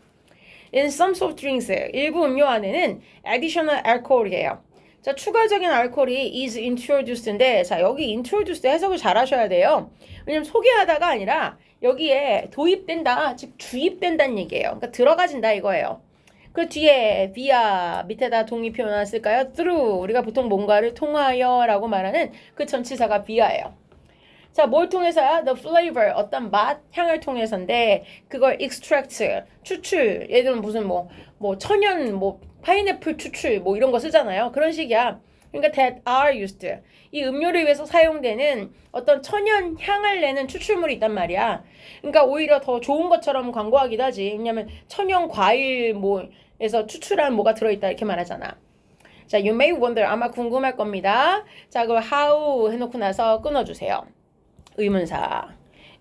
In some soft drinks, 일부 음료 안에는 additional alcohol이에요. 자, 추가적인 알코올이 is introduced인데, 자, 여기 introduced 해석을 잘 하셔야 돼요. 왜냐면 소개하다가 아니라 여기에 도입된다, 즉 주입된다는 얘기예요. 그러니까 들어가진다 이거예요. 그 뒤에 via 밑에다 동의 표현 왔을까요? through, 우리가 보통 뭔가를 통하여 라고 말하는 그 전치사가 via예요. 자, 뭘 통해서야? The flavor, 어떤 맛, 향을 통해서인데 그걸 extract, 추출, 예를 들면 무슨 뭐 천연, 파인애플 추출, 이런 거 쓰잖아요. 그런 식이야. 그러니까 that are used. 이 음료를 위해서 사용되는 어떤 천연 향을 내는 추출물이 있단 말이야. 그러니까 오히려 더 좋은 것처럼 광고하기도 하지. 왜냐면 천연 과일 뭐에서 추출한 뭐가 들어있다 이렇게 말하잖아. 자, you may wonder. 아마 궁금할 겁니다. 자, 그럼 how 해놓고 나서 끊어주세요. 의문사.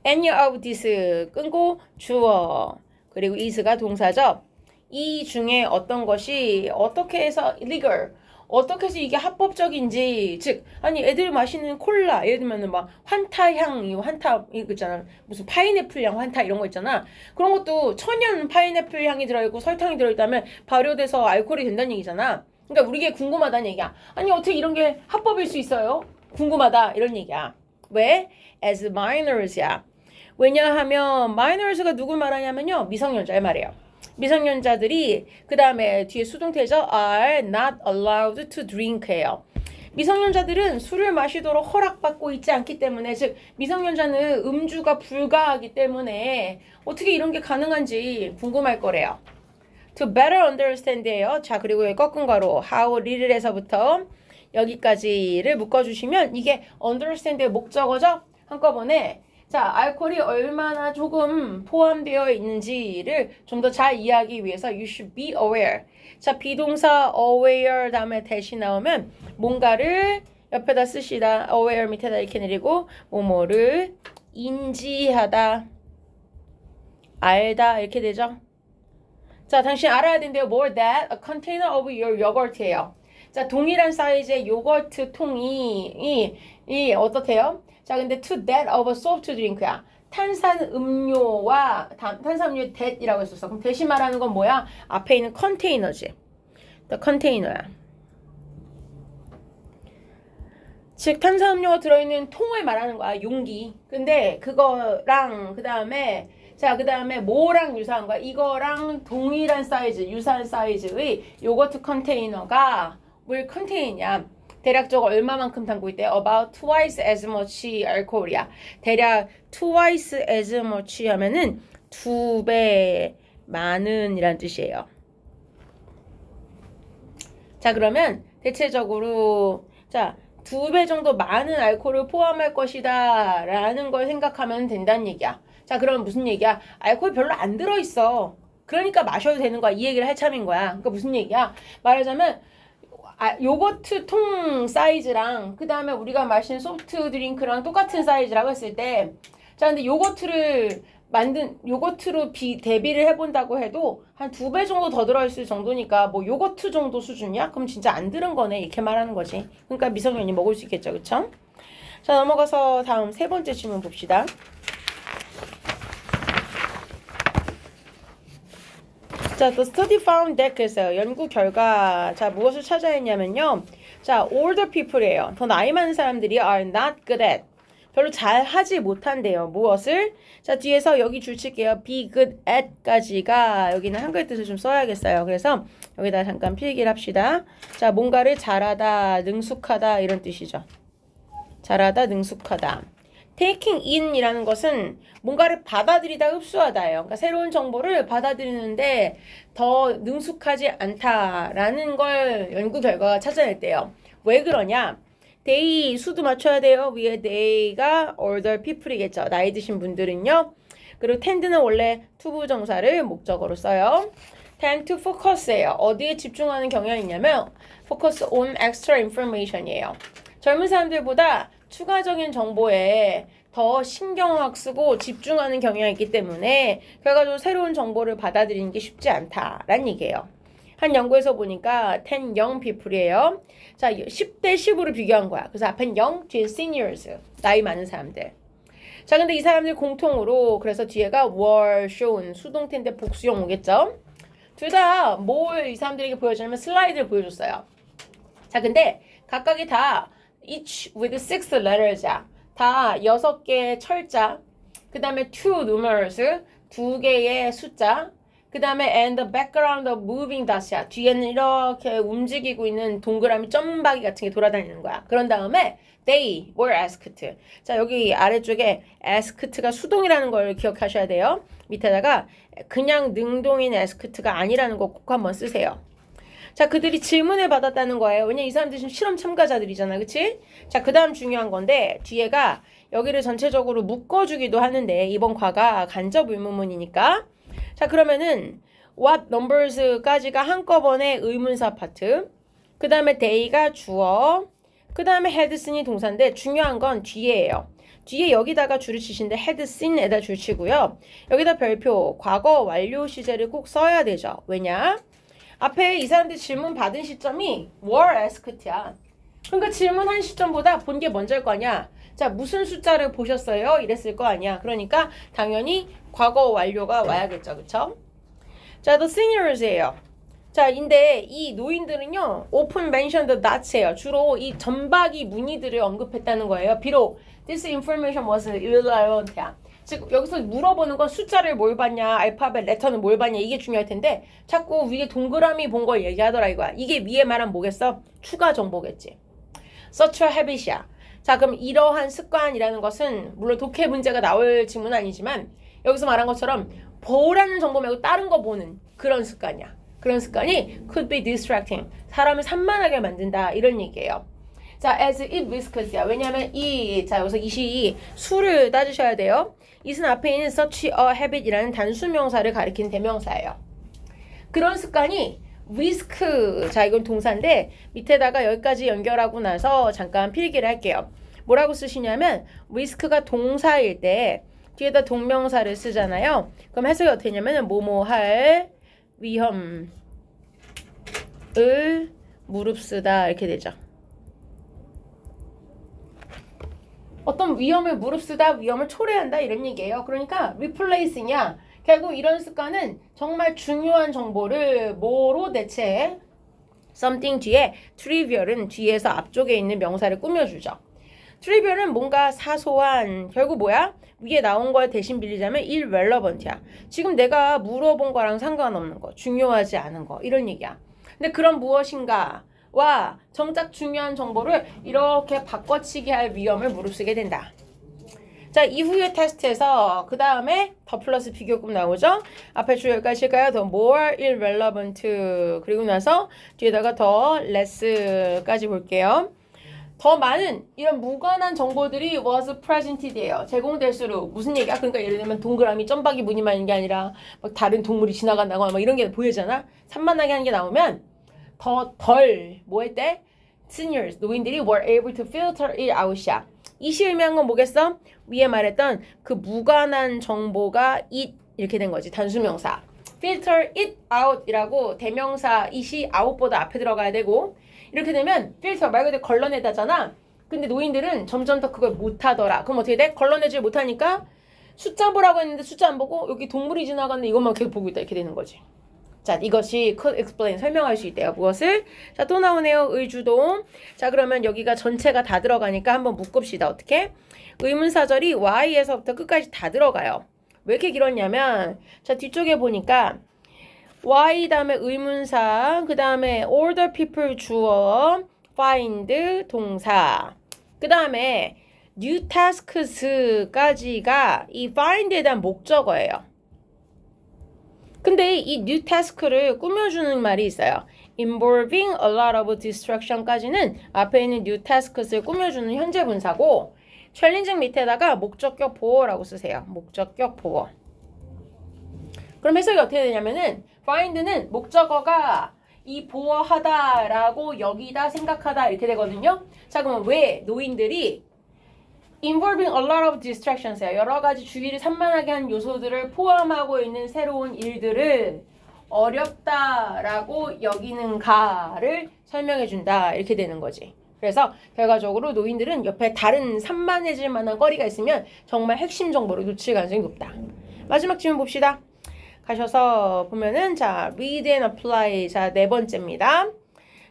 any of this 끊고 주어. 그리고 is가 동사죠. 이 중에 어떤 것이 어떻게 해서 legal, 어떻게 해서 이게 합법적인지, 즉 아니 애들 마시는 콜라 예를 들면은 막 환타향, 이 환타 이거 있잖아, 무슨 파인애플 향 환타 이런 거 있잖아. 그런 것도 천연 파인애플 향이 들어있고 설탕이 들어있다면 발효돼서 알코올이 된다는 얘기잖아. 그러니까 우리게 궁금하다는 얘기야. 아니 어떻게 이런 게 합법일 수 있어요? 궁금하다 이런 얘기야. 왜? as minors야. 왜냐하면 minors가 누굴 말하냐면요, 미성년자의 말이에요. 미성년자들이 그 다음에 뒤에 수동태죠. are not allowed to drink예요. 미성년자들은 술을 마시도록 허락받고 있지 않기 때문에, 즉 미성년자는 음주가 불가하기 때문에 어떻게 이런 게 가능한지 궁금할 거래요. to better understand예요. 자, 그리고 여기 꺾은 가로 how little에서부터 여기까지를 묶어주시면 이게 understand의 목적어죠. 한꺼번에 자, 알코올이 얼마나 조금 포함되어 있는지를 좀 더 잘 이해하기 위해서 you should be aware. 자, 비동사 aware 다음에 대시 나오면 뭔가를 옆에다 쓰시다. aware 밑에다 이렇게 내리고 뭐뭐를 인지하다, 알다 이렇게 되죠. 자, 당신 알아야 된대요. more that a container of your yogurt예요. 자, 동일한 사이즈의 요거트 통이 어떻대요? 자, 근데 to that of a soft drink야. 탄산음료와 탄산음료의 that이라고 했었어. 그럼 대신 말하는 건 뭐야? 앞에 있는 컨테이너지. the container야. 즉 탄산음료가 들어있는 통을 말하는 거야. 용기. 근데 그거랑 그 다음에 뭐랑 유사한 거야? 이거랑 동일한 사이즈, 유사한 사이즈의 요거트 컨테이너가 뭘 컨테인이냐? 대략적으로 얼마만큼 담고 있대? About twice as much 알코올이야. 대략 twice as much 하면은 2배 많은 이란 뜻이에요. 자, 그러면 대체적으로 자, 2배 정도 많은 알코올을 포함할 것이다 라는 걸 생각하면 된다는 얘기야. 자, 그러면 무슨 얘기야? 알코올 별로 안 들어있어. 그러니까 마셔도 되는 거야. 이 얘기를 할 참인 거야. 그러니까 무슨 얘기야? 말하자면 요거트 통 사이즈랑 그 다음에 우리가 마시는 소프트 드링크랑 똑같은 사이즈라고 했을 때, 자, 근데 요거트로 대비를 해본다고 해도 한 2배 정도 더 들어있을 정도니까 뭐 요거트 정도 수준이야? 그럼 진짜 안 들은 거네 이렇게 말하는 거지. 그러니까 미성년이 먹을 수 있겠죠, 그쵸? 자, 넘어가서 다음 세 번째 질문 봅시다. 자, the study found that 그래서 연구 결과, 자, 무엇을 찾아냈냐면요. 자, older people이에요. 더 나이 많은 사람들이 are not good at. 별로 잘 하지 못한대요. 무엇을? 자, 뒤에서 여기 줄 칠게요. be good at까지가 여기는 한글 뜻을 좀 써야겠어요. 그래서 여기다 잠깐 필기를 합시다. 자, 뭔가를 잘하다, 능숙하다 이런 뜻이죠. 잘하다, 능숙하다. taking in 이라는 것은 뭔가를 받아들이다, 흡수하다예요. 그러니까 새로운 정보를 받아들이는데 더 능숙하지 않다라는 걸 연구 결과가 찾아냈대요. 왜 그러냐? they 수도 맞춰야 돼요. 위에 they가 older people이겠죠. 나이 드신 분들은요. 그리고 tend는 원래 투부정사를 목적어로 써요. tend to focus예요. 어디에 집중하는 경향이 있냐면 focus on extra information이에요. 젊은 사람들보다 추가적인 정보에 더 신경을 쓰고 집중하는 경향이 있기 때문에 결과적으로 새로운 정보를 받아들이는 게 쉽지 않다라는 얘기예요. 한 연구에서 보니까 10 young people이에요. 자, 10대 10으로 비교한 거야. 그래서 앞엔 young, 뒤에 seniors, 나이 많은 사람들. 자, 근데 이 사람들 공통으로 그래서 뒤에가 were shown, 수동태인데 복수형 오겠죠? 둘 다 뭘 이 사람들에게 보여주냐면 슬라이드를 보여줬어요. 자, 근데 각각이 다 each with 6 letters야. 다 6개의 철자, 그 다음에 2 numerals, 2개의 숫자, 그 다음에 and the background of moving dots야. 뒤에는 이렇게 움직이고 있는 동그라미 점박이 같은 게 돌아다니는 거야. 그런 다음에 they were asked. 자, 여기 아래쪽에 asked가 수동이라는 걸 기억하셔야 돼요. 밑에다가 그냥 능동인 asked가 아니라는 거 꼭 한번 쓰세요. 자, 그들이 질문을 받았다는 거예요. 왜냐면 이 사람들이 지금 실험 참가자들이잖아. 그치? 자, 그 다음 중요한 건데 뒤에가 여기를 전체적으로 묶어주기도 하는데 이번 과가 간접 의문문이니까 자, 그러면은 what numbers까지가 한꺼번에 의문사 파트 그 다음에 they가 주어 그 다음에 had seen이 동사인데 중요한 건 뒤에예요. 뒤에 여기다가 줄을 치신데 had seen에다 줄 치고요. 여기다 별표 과거 완료 시제를 꼭 써야 되죠. 왜냐? 앞에 이 사람들 질문 받은 시점이 were asked야. 그러니까 질문한 시점보다 본 게 먼저일 거 아니야. 자, 무슨 숫자를 보셨어요? 이랬을 거 아니야. 그러니까 당연히 과거 완료가 와야겠죠. 그쵸? 자, the seniors예요. 자, 근데 이 노인들은요, open mention the dots예요. 주로 이 점박이 무늬들을 언급했다는 거예요. 비록 this information was irrelevant야. 즉 여기서 물어보는 건 숫자를 뭘 봤냐, 알파벳, 레터는 뭘 봤냐 이게 중요할 텐데 자꾸 위에 동그라미 본 걸 얘기하더라 이거야. 이게 위에 말한 뭐겠어? 추가 정보겠지. such a habit이야. 자, 그럼 이러한 습관이라는 것은 물론 독해 문제가 나올 질문은 아니지만 여기서 말한 것처럼 보라는 정보 말고 다른 거 보는 그런 습관이야. 그런 습관이 could be distracting. 사람을 산만하게 만든다. 이런 얘기예요. 자, as it whiskers야. 왜냐하면 자, 여기서 이시 수를 따지셔야 돼요. it은 앞에 있는 such a habit이라는 단수명사를 가리키는 대명사예요. 그런 습관이 whisk. 자, 이건 동사인데 밑에다가 여기까지 연결하고 나서 잠깐 필기를 할게요. 뭐라고 쓰시냐면 whisk가 동사일 때 뒤에다 동명사를 쓰잖아요. 그럼 해석이 어떻게 되냐면 뭐뭐 할 위험을 무릅쓰다 이렇게 되죠. 어떤 위험을 무릅쓰다, 위험을 초래한다 이런 얘기예요. 그러니까 replace냐 결국 이런 습관은 정말 중요한 정보를 뭐로 대체해? something 뒤에 trivial은 뒤에서 앞쪽에 있는 명사를 꾸며주죠. trivial은 뭔가 사소한 결국 뭐야? 위에 나온 거에 대신 빌리자면 irrelevant야. 지금 내가 물어본 거랑 상관없는 거, 중요하지 않은 거 이런 얘기야. 근데 그런 무엇인가와 정작 중요한 정보를 이렇게 바꿔치기 할 위험을 무릅쓰게 된다. 자, 이후의 테스트에서 그 다음에 더 플러스 비교급 나오죠. 앞에 줄 여기까지일까요? 더 more irrelevant 그리고 나서 뒤에다가 더 less까지 볼게요. 더 많은 이런 무관한 정보들이 was presented 제공될수록 무슨 얘기야? 그러니까 예를 들면 동그라미 점박이 무늬만 있는 게 아니라 막 다른 동물이 지나간다거나 막 이런 게 보이잖아. 산만하게 하는 게 나오면 더 덜 뭐 했대? Seniors 노인들이 were able to filter it out이야. 이시 의미한 건 뭐겠어? 위에 말했던 그 무관한 정보가 it 이렇게 된 거지. 단수명사. filter it out 이라고 대명사 it이 out보다 앞에 들어가야 되고 이렇게 되면 filter 말 그대로 걸러내다잖아. 근데 노인들은 점점 더 그걸 못하더라. 그럼 어떻게 돼? 걸러내지 못하니까 숫자 보라고 했는데 숫자 안 보고 여기 동물이 지나갔는데 이것만 계속 보고 있다. 이렇게 되는 거지. 자, 이것이 could explain 설명할 수 있대요. 무엇을? 자, 또 나오네요. 의주동. 자, 그러면 여기가 전체가 다 들어가니까 한번 묶읍시다. 어떻게? 의문사절이 y에서부터 끝까지 다 들어가요. 왜 이렇게 길었냐면 자, 뒤쪽에 보니까 y 다음에 의문사 그 다음에 order people 주어 find 동사 그 다음에 new tasks까지가 이 find에 대한 목적어예요. 근데 이 new task를 꾸며주는 말이 있어요. involving a lot of distraction까지는 앞에 있는 new tasks를 꾸며주는 현재 분사고 challenging 밑에다가 목적격 보어라고 쓰세요. 목적격 보어. 그럼 해석이 어떻게 되냐면은 find는 목적어가 이 보어하다라고 여기다 생각하다 이렇게 되거든요. 자, 그러면 왜 노인들이 involving a lot of distractions예요. 여러 가지 주의를 산만하게 하는 요소들을 포함하고 있는 새로운 일들을 어렵다라고 여기는가를 설명해준다 이렇게 되는 거지. 그래서 결과적으로 노인들은 옆에 다른 산만해질 만한 거리가 있으면 정말 핵심 정보를 놓칠 가능성이 높다. 마지막 질문 봅시다. 가셔서 보면은 자 read and apply 자 네 번째입니다.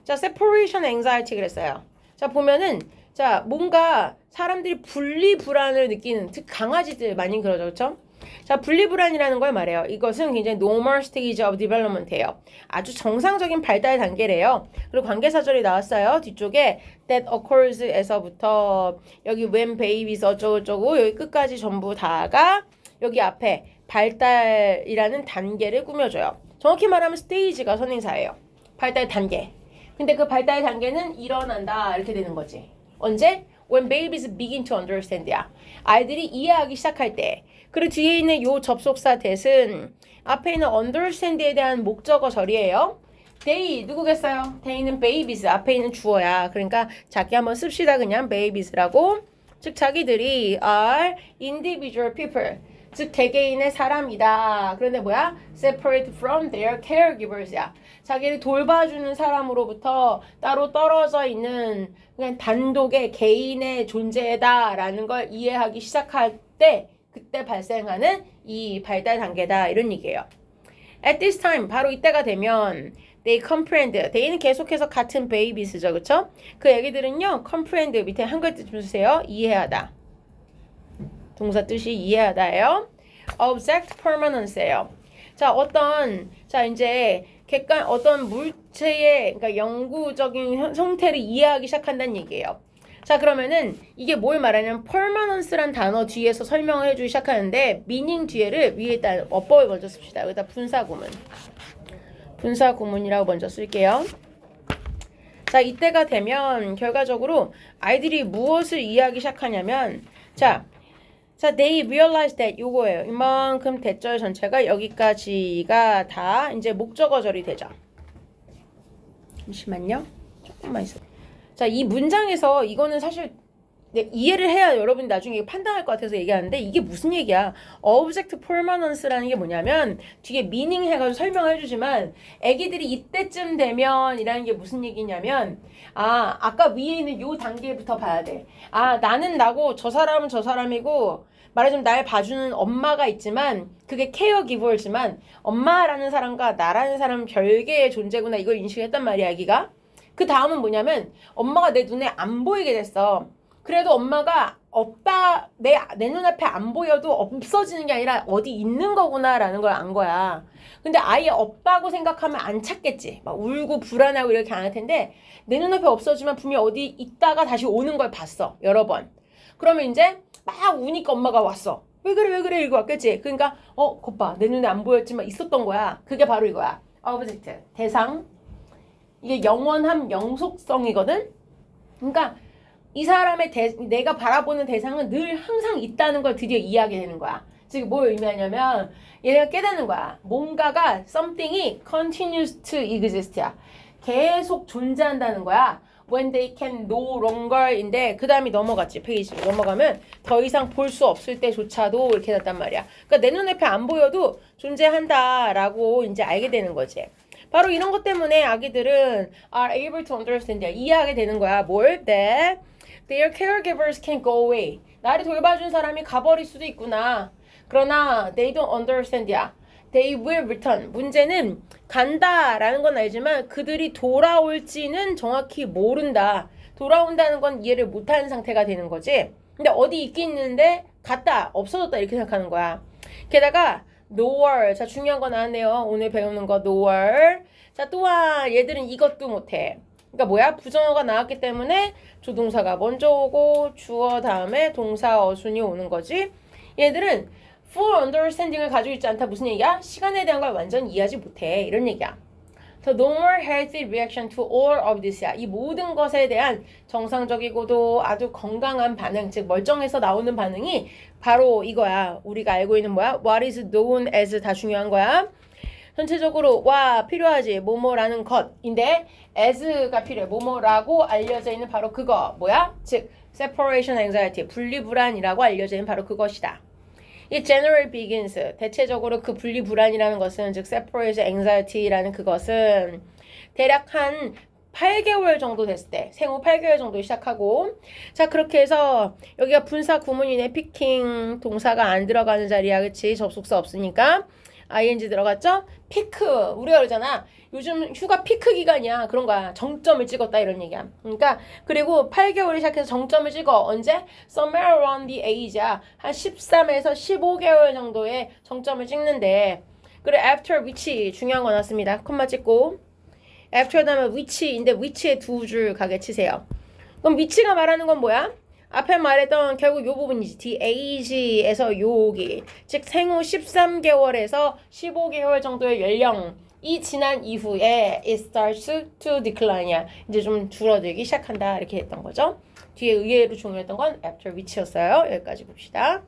자 separation anxiety 그랬어요. 자 보면은 자 뭔가 사람들이 분리불안을 느끼는 특히 강아지들 많이 그러죠. 그렇죠? 자 분리불안이라는 걸 말해요. 이것은 굉장히 normal stage of development예요. 아주 정상적인 발달 단계래요. 그리고 관계사절이 나왔어요. 뒤쪽에 that occurs에서부터 여기 when babies 어쩌고저쩌고 여기 끝까지 전부 다가 여기 앞에 발달이라는 단계를 꾸며줘요. 정확히 말하면 스테이지가 선행사예요. 발달 단계. 근데 그 발달 단계는 일어난다 이렇게 되는 거지. 언제? When babies begin to understand야. 아이들이 이해하기 시작할 때. 그리고 뒤에 있는 요 접속사 that은 앞에 있는 understand에 대한 목적어 절이에요. they 누구겠어요? they는 babies 앞에 있는 주어야. 그러니까 자기 한번 씁시다 그냥 babies라고. 즉 자기들이 are individual people. 즉 개개인의 사람이다. 그런데 뭐야? separate from their caregivers야. 자기를 돌봐주는 사람으로부터 따로 떨어져 있는 그냥 단독의 개인의 존재다라는 걸 이해하기 시작할 때 그때 발생하는 이 발달 단계다 이런 얘기예요. At this time 바로 이때가 되면 they comprehend. they는 계속해서 같은 babies죠, 그렇죠? 그 얘기들은요, comprehend 밑에 한글 뜻 좀 주세요. 이해하다. 동사 뜻이 이해하다예요. object permanence예요. 자, 이제 객관 어떤 물체의 그러니까 영구적인 형태를 이해하기 시작한다는 얘기예요. 자, 그러면은 이게 뭘 말하냐면 permanence란 단어 뒤에서 설명을 해주기 시작하는데 meaning 뒤에를 위에 일단 어법을 먼저 씁시다. 여기다 분사 구문이라고 먼저 쓸게요. 자, 이때가 되면 결과적으로 아이들이 무엇을 이해하기 시작하냐면 자, they realize that 요거예요. 이만큼 대절 전체가 여기까지가 다 이제 목적어절이 되죠. 잠시만요. 조금만 있어. 자, 이 문장에서 이거는 사실 이해를 해야 여러분이 나중에 판단할 것 같아서 얘기하는데 이게 무슨 얘기야? object permanence라는 게 뭐냐면 뒤에 meaning 해가지고 설명을 해주지만 애기들이 이때쯤 되면 이라는 게 무슨 얘기냐면 아까 위에 있는 요 단계부터 봐야 돼. 나는 나고 저 사람은 저 사람이고 말하자면 날 봐주는 엄마가 있지만 그게 케어기버지만 엄마라는 사람과 나라는 사람은 별개의 존재구나 이걸 인식했단 말이야 아기가. 그 다음은 뭐냐면 엄마가 내 눈에 안 보이게 됐어. 그래도 엄마가 없다 내 눈앞에 안 보여도 없어지는 게 아니라 어디 있는 거구나 라는 걸 안 거야. 근데 아예 없다고 생각하면 안 찾겠지. 막 울고 불안하고 이렇게 안 할 텐데 내 눈앞에 없어지면 분명히 어디 있다가 다시 오는 걸 봤어. 여러 번. 그러면 이제 막 우니까 엄마가 왔어. 왜 그래 이거 왔겠지. 그러니까 것 봐. 내 눈에 안 보였지만 있었던 거야. 그게 바로 이거야. object 대상. 이게 영원함 영속성이거든. 그러니까 이 사람의 내가 바라보는 대상은 늘 항상 있다는 걸 드디어 이해하게 되는 거야. 즉 뭘 의미하냐면 얘가 깨닫는 거야. 뭔가가 something이 continues to exist야. 계속 존재한다는 거야. When they can no longer인데 그 다음이 넘어갔지. 페이지 넘어가면 더 이상 볼 수 없을 때조차도 이렇게 됐단 말이야. 그러니까 내 눈앞에 안 보여도 존재한다라고 이제 알게 되는 거지. 바로 이런 것 때문에 아기들은 are able to understand 이해하게 되는 거야. 뭘? that their caregivers can go away. 나를 돌봐준 사람이 가버릴 수도 있구나. 그러나 they don't understand야. They will return. 문제는 간다라는 건 알지만 그들이 돌아올지는 정확히 모른다. 돌아온다는 건 이해를 못하는 상태가 되는 거지. 근데 어디 있긴 있는데 갔다 없어졌다 이렇게 생각하는 거야. 게다가 nowhere. 자, 중요한 거 나왔네요. 오늘 배우는 거 nowhere. 자, 또한 얘들은 이것도 못해. 그러니까 뭐야? 부정어가 나왔기 때문에 조동사가 먼저 오고 주어 다음에 동사 어순이 오는 거지. 얘들은 full understanding을 가지고 있지 않다. 무슨 얘기야? 시간에 대한 걸 완전 이해하지 못해. 이런 얘기야. The normal healthy reaction to all of this야. 이 모든 것에 대한 정상적이고도 아주 건강한 반응, 즉 멀쩡해서 나오는 반응이 바로 이거야. 우리가 알고 있는 뭐야? What is known as 다 중요한 거야. 전체적으로 와 필요하지 뭐뭐라는 것인데 as가 필요해. 뭐뭐라고 알려져 있는 바로 그거 뭐야? 즉 separation anxiety 분리불안이라고 알려져 있는 바로 그것이다. 이 general begins 대체적으로 그 분리불안이라는 것은 즉 separation anxiety라는 그것은 대략 한 8개월 정도 됐을 때 생후 8개월 정도 시작하고 자 그렇게 해서 여기가 분사 구문이네. picking 동사가 안 들어가는 자리야. 그치? 접속사 없으니까 ing 들어갔죠? 피크 우리가 그러잖아. 요즘 휴가 피크 기간이야. 그런 거야. 정점을 찍었다 이런 얘기야. 그러니까 그리고 8개월이 시작해서 정점을 찍어. 언제? Somewhere around the age야. 한 13에서 15개월 정도의 정점을 찍는데 그래 after which 중요한 거 나왔습니다. 콤마 찍고 after 다음에 which인데 which에 두 줄 가게 치세요. 그럼 which가 말하는 건 뭐야? 앞에 말했던 결국 요 부분이지. the age에서 요기. 즉 생후 13개월에서 15개월 정도의 연령이 지난 이후에 it starts to decline이야. 이제 좀 줄어들기 시작한다. 이렇게 했던 거죠. 뒤에 의외로 중요했던 건 after which였어요. 여기까지 봅시다.